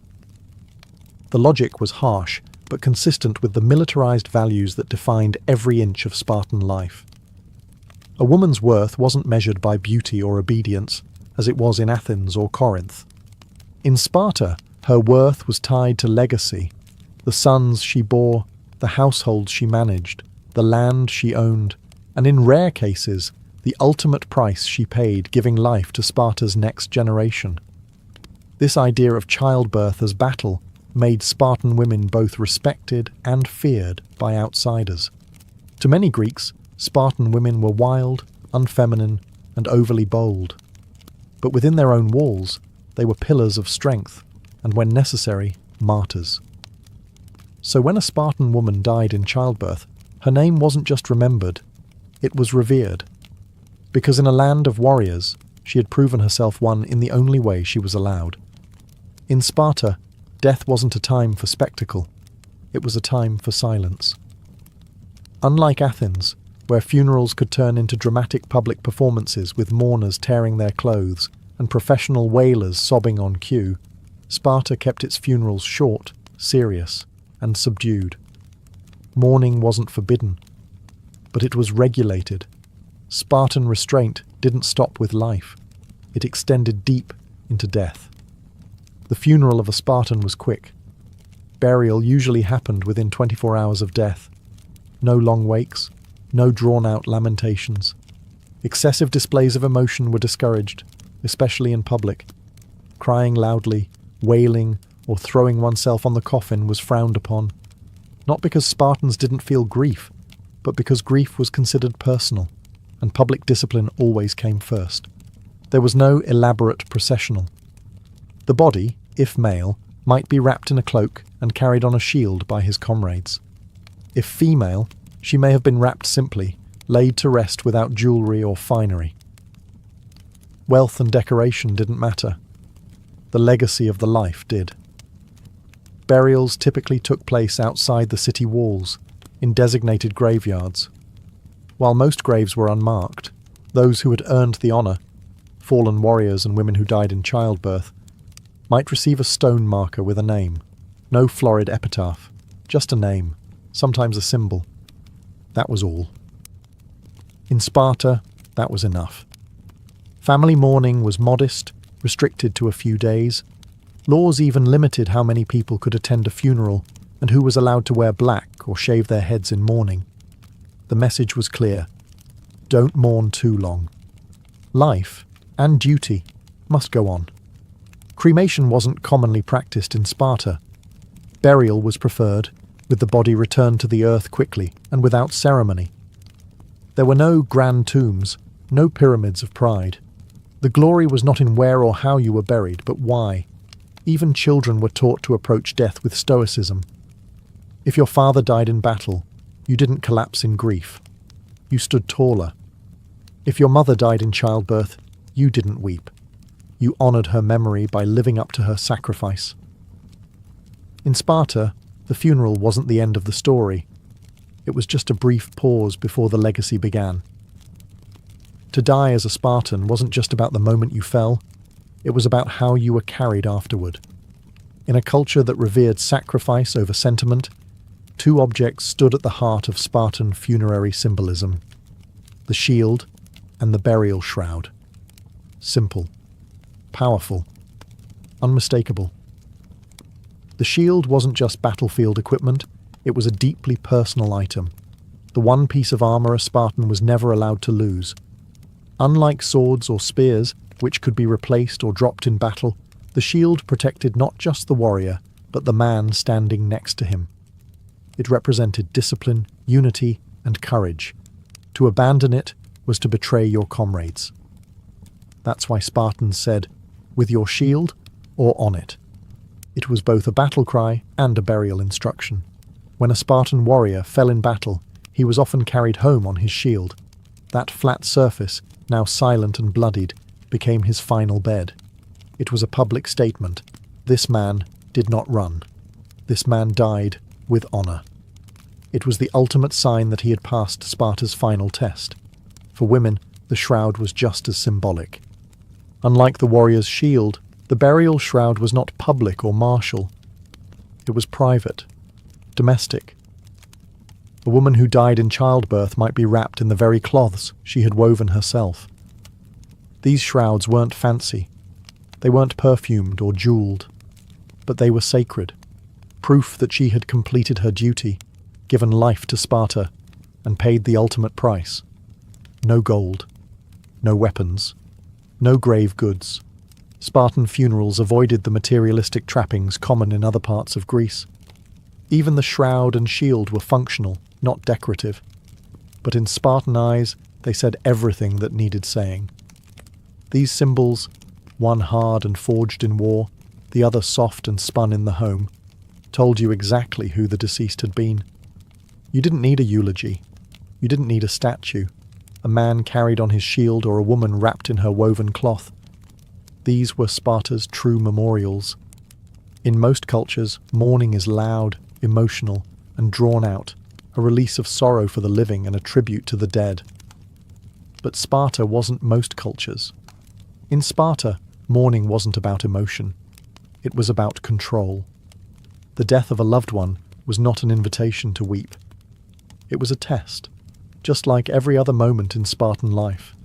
The logic was harsh, but consistent with the militarized values that defined every inch of Spartan life. A woman's worth wasn't measured by beauty or obedience, as it was in Athens or Corinth. In Sparta, her worth was tied to legacy, the sons she bore, the households she managed, the land she owned, and in rare cases, the ultimate price she paid giving life to Sparta's next generation. This idea of childbirth as battle made Spartan women both respected and feared by outsiders. To many Greeks, Spartan women were wild, unfeminine, and overly bold. But within their own walls, they were pillars of strength, and when necessary, martyrs. So when a Spartan woman died in childbirth, her name wasn't just remembered, it was revered. Because in a land of warriors, she had proven herself one in the only way she was allowed. In Sparta, death wasn't a time for spectacle, it was a time for silence. Unlike Athens, where funerals could turn into dramatic public performances with mourners tearing their clothes and professional wailers sobbing on cue, Sparta kept its funerals short, serious, and subdued. Mourning wasn't forbidden, but it was regulated. Spartan restraint didn't stop with life, it extended deep into death. The funeral of a Spartan was quick. Burial usually happened within 24 hours of death. No long wakes, no drawn-out lamentations. Excessive displays of emotion were discouraged, especially in public. Crying loudly, wailing, or throwing oneself on the coffin was frowned upon, not because Spartans didn't feel grief, but because grief was considered personal, and public discipline always came first. There was no elaborate processional. The body, if male, might be wrapped in a cloak and carried on a shield by his comrades. If female, she may have been wrapped simply, laid to rest without jewellery or finery. Wealth and decoration didn't matter. The legacy of the life did. Burials typically took place outside the city walls, in designated graveyards. While most graves were unmarked, those who had earned the honour, fallen warriors and women who died in childbirth, might receive a stone marker with a name. No florid epitaph, just a name, sometimes a symbol. That was all. In Sparta, that was enough. Family mourning was modest, restricted to a few days. Laws even limited how many people could attend a funeral and who was allowed to wear black or shave their heads in mourning. The message was clear. Don't mourn too long. Life, and duty, must go on. Cremation wasn't commonly practiced in Sparta. Burial was preferred, with the body returned to the earth quickly and without ceremony. There were no grand tombs, no pyramids of pride. The glory was not in where or how you were buried, but why. Even children were taught to approach death with stoicism. If your father died in battle, you didn't collapse in grief. You stood taller. If your mother died in childbirth, you didn't weep. You honoured her memory by living up to her sacrifice. In Sparta, the funeral wasn't the end of the story. It was just a brief pause before the legacy began. To die as a Spartan wasn't just about the moment you fell, it was about how you were carried afterward. In a culture that revered sacrifice over sentiment, two objects stood at the heart of Spartan funerary symbolism: the shield and the burial shroud. Simple, powerful, unmistakable. The shield wasn't just battlefield equipment, it was a deeply personal item, the one piece of armour a Spartan was never allowed to lose. Unlike swords or spears, which could be replaced or dropped in battle, the shield protected not just the warrior, but the man standing next to him. It represented discipline, unity, and courage. To abandon it was to betray your comrades. That's why Spartans said, "With your shield or on it." It was both a battle cry and a burial instruction. When a Spartan warrior fell in battle, he was often carried home on his shield. That flat surface, now silent and bloodied, became his final bed. It was a public statement. This man did not run. This man died with honour. It was the ultimate sign that he had passed Sparta's final test. For women, the shroud was just as symbolic. Unlike the warrior's shield, the burial shroud was not public or martial. It was private, domestic. A woman who died in childbirth might be wrapped in the very cloths she had woven herself. These shrouds weren't fancy. They weren't perfumed or jewelled. But they were sacred, proof that she had completed her duty, given life to Sparta, and paid the ultimate price. No gold, no weapons, no grave goods, Spartan funerals avoided the materialistic trappings common in other parts of Greece. Even the shroud and shield were functional, not decorative. But in Spartan eyes, they said everything that needed saying. These symbols, one hard and forged in war, the other soft and spun in the home, told you exactly who the deceased had been. You didn't need a eulogy. You didn't need a statue, a man carried on his shield or a woman wrapped in her woven cloth. These were Sparta's true memorials. In most cultures, mourning is loud, emotional, and drawn out, a release of sorrow for the living and a tribute to the dead. But Sparta wasn't most cultures. In Sparta, mourning wasn't about emotion. It was about control. The death of a loved one was not an invitation to weep. It was a test, just like every other moment in Spartan life.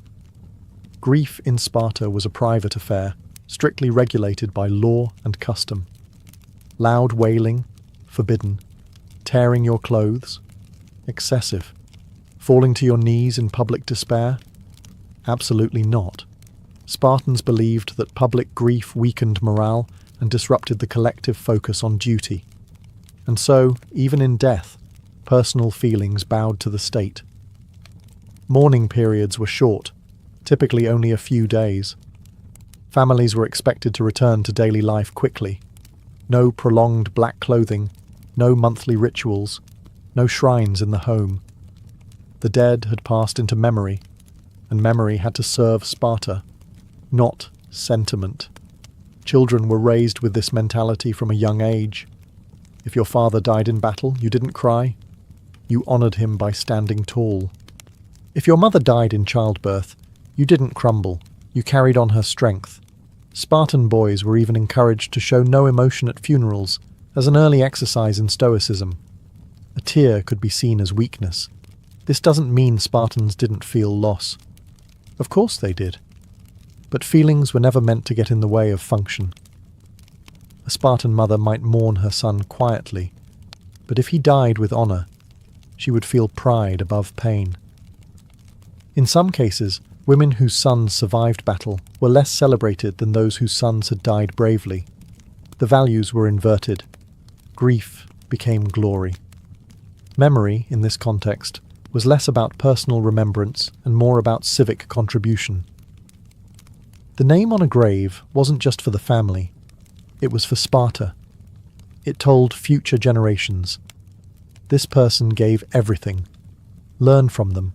Grief in Sparta was a private affair, strictly regulated by law and custom. Loud wailing, forbidden. Tearing your clothes, excessive. Falling to your knees in public despair, absolutely not. Spartans believed that public grief weakened morale and disrupted the collective focus on duty. And so, even in death, personal feelings bowed to the state. Mourning periods were short, typically only a few days. Families were expected to return to daily life quickly. No prolonged black clothing, no monthly rituals, no shrines in the home. The dead had passed into memory, and memory had to serve Sparta, not sentiment. Children were raised with this mentality from a young age. If your father died in battle, you didn't cry. You honoured him by standing tall. If your mother died in childbirth, you didn't crumble. You carried on her strength. Spartan boys were even encouraged to show no emotion at funerals as an early exercise in stoicism. A tear could be seen as weakness. This doesn't mean Spartans didn't feel loss. Of course they did. But feelings were never meant to get in the way of function. A Spartan mother might mourn her son quietly, but if he died with honour, she would feel pride above pain. In some cases, women whose sons survived battle were less celebrated than those whose sons had died bravely. The values were inverted. Grief became glory. Memory, in this context, was less about personal remembrance and more about civic contribution. The name on a grave wasn't just for the family, it was for Sparta. It told future generations. This person gave everything. Learn from them.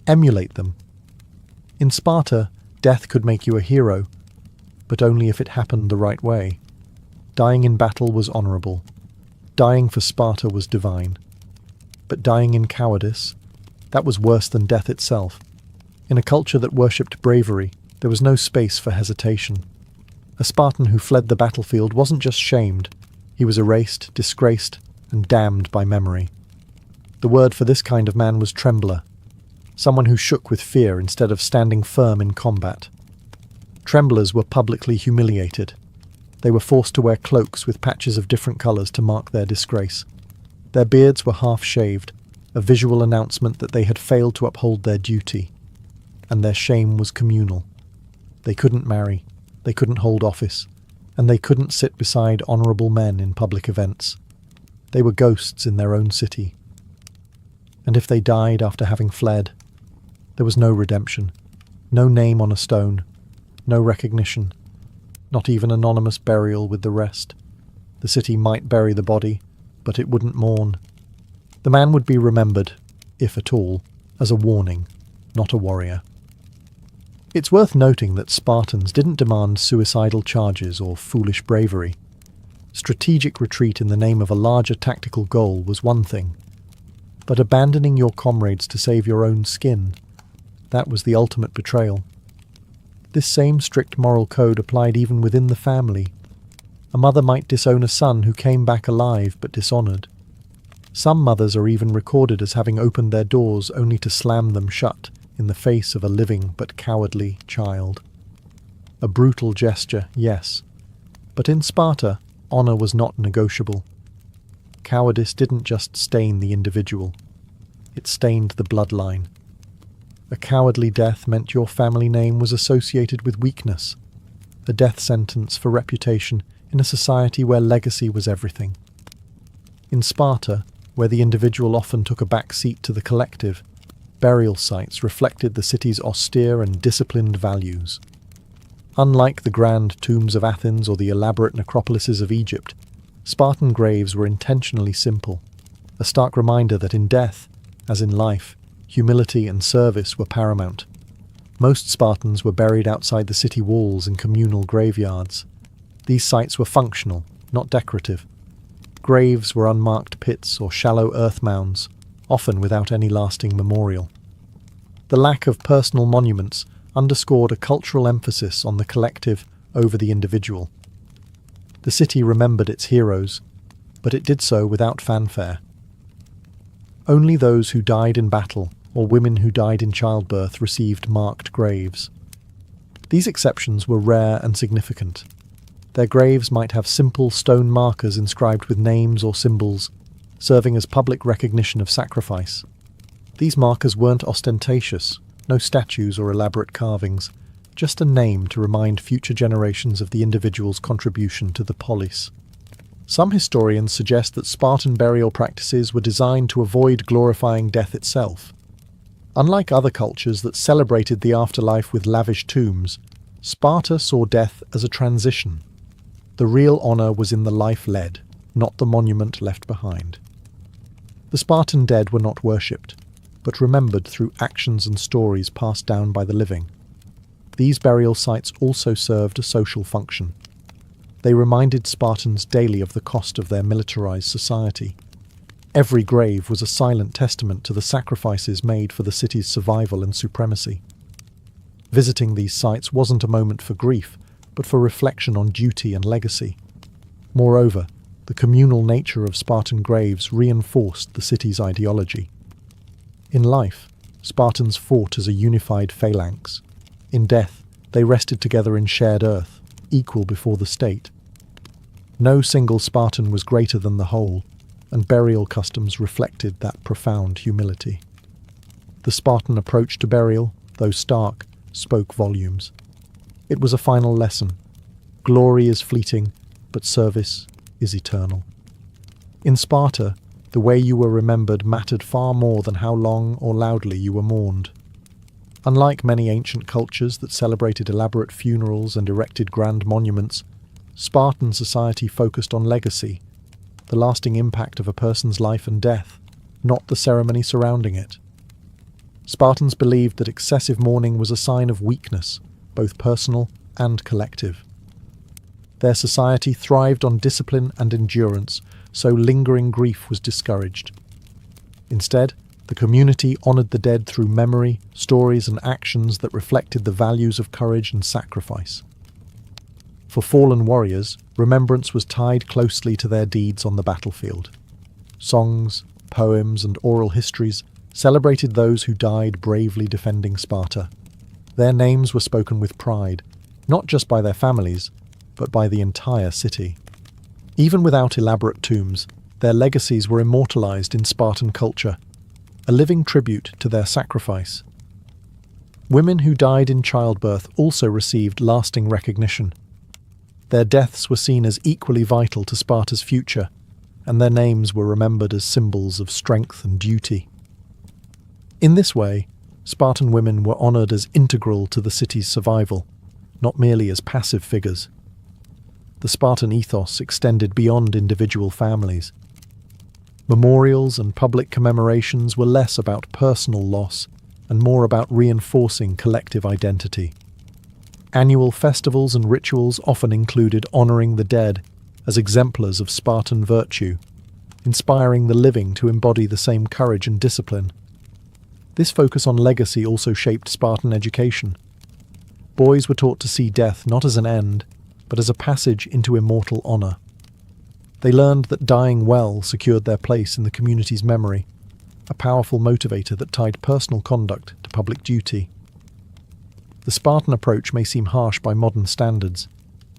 Emulate them. In Sparta, death could make you a hero, but only if it happened the right way. Dying in battle was honourable. Dying for Sparta was divine. But dying in cowardice, that was worse than death itself. In a culture that worshipped bravery, there was no space for hesitation. A Spartan who fled the battlefield wasn't just shamed, he was erased, disgraced, and damned by memory. The word for this kind of man was trembler, someone who shook with fear instead of standing firm in combat. Tremblers were publicly humiliated. They were forced to wear cloaks with patches of different colours to mark their disgrace. Their beards were half-shaved, a visual announcement that they had failed to uphold their duty. And their shame was communal. They couldn't marry, they couldn't hold office, and they couldn't sit beside honourable men in public events. They were ghosts in their own city. And if they died after having fled, there was no redemption, no name on a stone, no recognition, not even anonymous burial with the rest. The city might bury the body, but it wouldn't mourn. The man would be remembered, if at all, as a warning, not a warrior. It's worth noting that Spartans didn't demand suicidal charges or foolish bravery. Strategic retreat in the name of a larger tactical goal was one thing, but abandoning your comrades to save your own skin, that was the ultimate betrayal. This same strict moral code applied even within the family. A mother might disown a son who came back alive but dishonoured. Some mothers are even recorded as having opened their doors only to slam them shut in the face of a living but cowardly child. A brutal gesture, yes, but in Sparta, honour was not negotiable. Cowardice didn't just stain the individual, it stained the bloodline. A cowardly death meant your family name was associated with weakness, a death sentence for reputation in a society where legacy was everything. In Sparta, where the individual often took a back seat to the collective, burial sites reflected the city's austere and disciplined values. Unlike the grand tombs of Athens or the elaborate necropolises of Egypt, Spartan graves were intentionally simple, a stark reminder that in death, as in life, humility and service were paramount. Most Spartans were buried outside the city walls in communal graveyards. These sites were functional, not decorative. Graves were unmarked pits or shallow earth mounds, often without any lasting memorial. The lack of personal monuments underscored a cultural emphasis on the collective over the individual. The city remembered its heroes, but it did so without fanfare. Only those who died in battle or women who died in childbirth received marked graves. These exceptions were rare and significant. Their graves might have simple stone markers inscribed with names or symbols, serving as public recognition of sacrifice. These markers weren't ostentatious, no statues or elaborate carvings, just a name to remind future generations of the individual's contribution to the polis. Some historians suggest that Spartan burial practices were designed to avoid glorifying death itself. Unlike other cultures that celebrated the afterlife with lavish tombs, Sparta saw death as a transition. The real honor was in the life led, not the monument left behind. The Spartan dead were not worshipped, but remembered through actions and stories passed down by the living. These burial sites also served a social function. They reminded Spartans daily of the cost of their militarized society. Every grave was a silent testament to the sacrifices made for the city's survival and supremacy. Visiting these sites wasn't a moment for grief, but for reflection on duty and legacy. Moreover, the communal nature of Spartan graves reinforced the city's ideology. In life, Spartans fought as a unified phalanx. In death, they rested together in shared earth, equal before the state. No single Spartan was greater than the whole, and burial customs reflected that profound humility. The Spartan approach to burial, though stark, spoke volumes. It was a final lesson. Glory is fleeting, but service is eternal. In Sparta, the way you were remembered mattered far more than how long or loudly you were mourned. Unlike many ancient cultures that celebrated elaborate funerals and erected grand monuments, Spartan society focused on legacy, the lasting impact of a person's life and death, not the ceremony surrounding it. Spartans believed that excessive mourning was a sign of weakness, both personal and collective. Their society thrived on discipline and endurance, so lingering grief was discouraged. Instead, the community honored the dead through memory, stories, and actions that reflected the values of courage and sacrifice. For fallen warriors, remembrance was tied closely to their deeds on the battlefield. Songs, poems, and oral histories celebrated those who died bravely defending Sparta. Their names were spoken with pride, not just by their families, but by the entire city. Even without elaborate tombs, their legacies were immortalized in Spartan culture, a living tribute to their sacrifice. Women who died in childbirth also received lasting recognition. Their deaths were seen as equally vital to Sparta's future, and their names were remembered as symbols of strength and duty. In this way, Spartan women were honored as integral to the city's survival, not merely as passive figures. The Spartan ethos extended beyond individual families. Memorials and public commemorations were less about personal loss and more about reinforcing collective identity. Annual festivals and rituals often included honoring the dead as exemplars of Spartan virtue, inspiring the living to embody the same courage and discipline. This focus on legacy also shaped Spartan education. Boys were taught to see death not as an end, but as a passage into immortal honor. They learned that dying well secured their place in the community's memory, a powerful motivator that tied personal conduct to public duty. The Spartan approach may seem harsh by modern standards,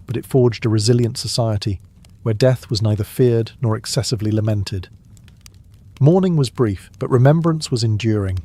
but it forged a resilient society where death was neither feared nor excessively lamented. Mourning was brief, but remembrance was enduring.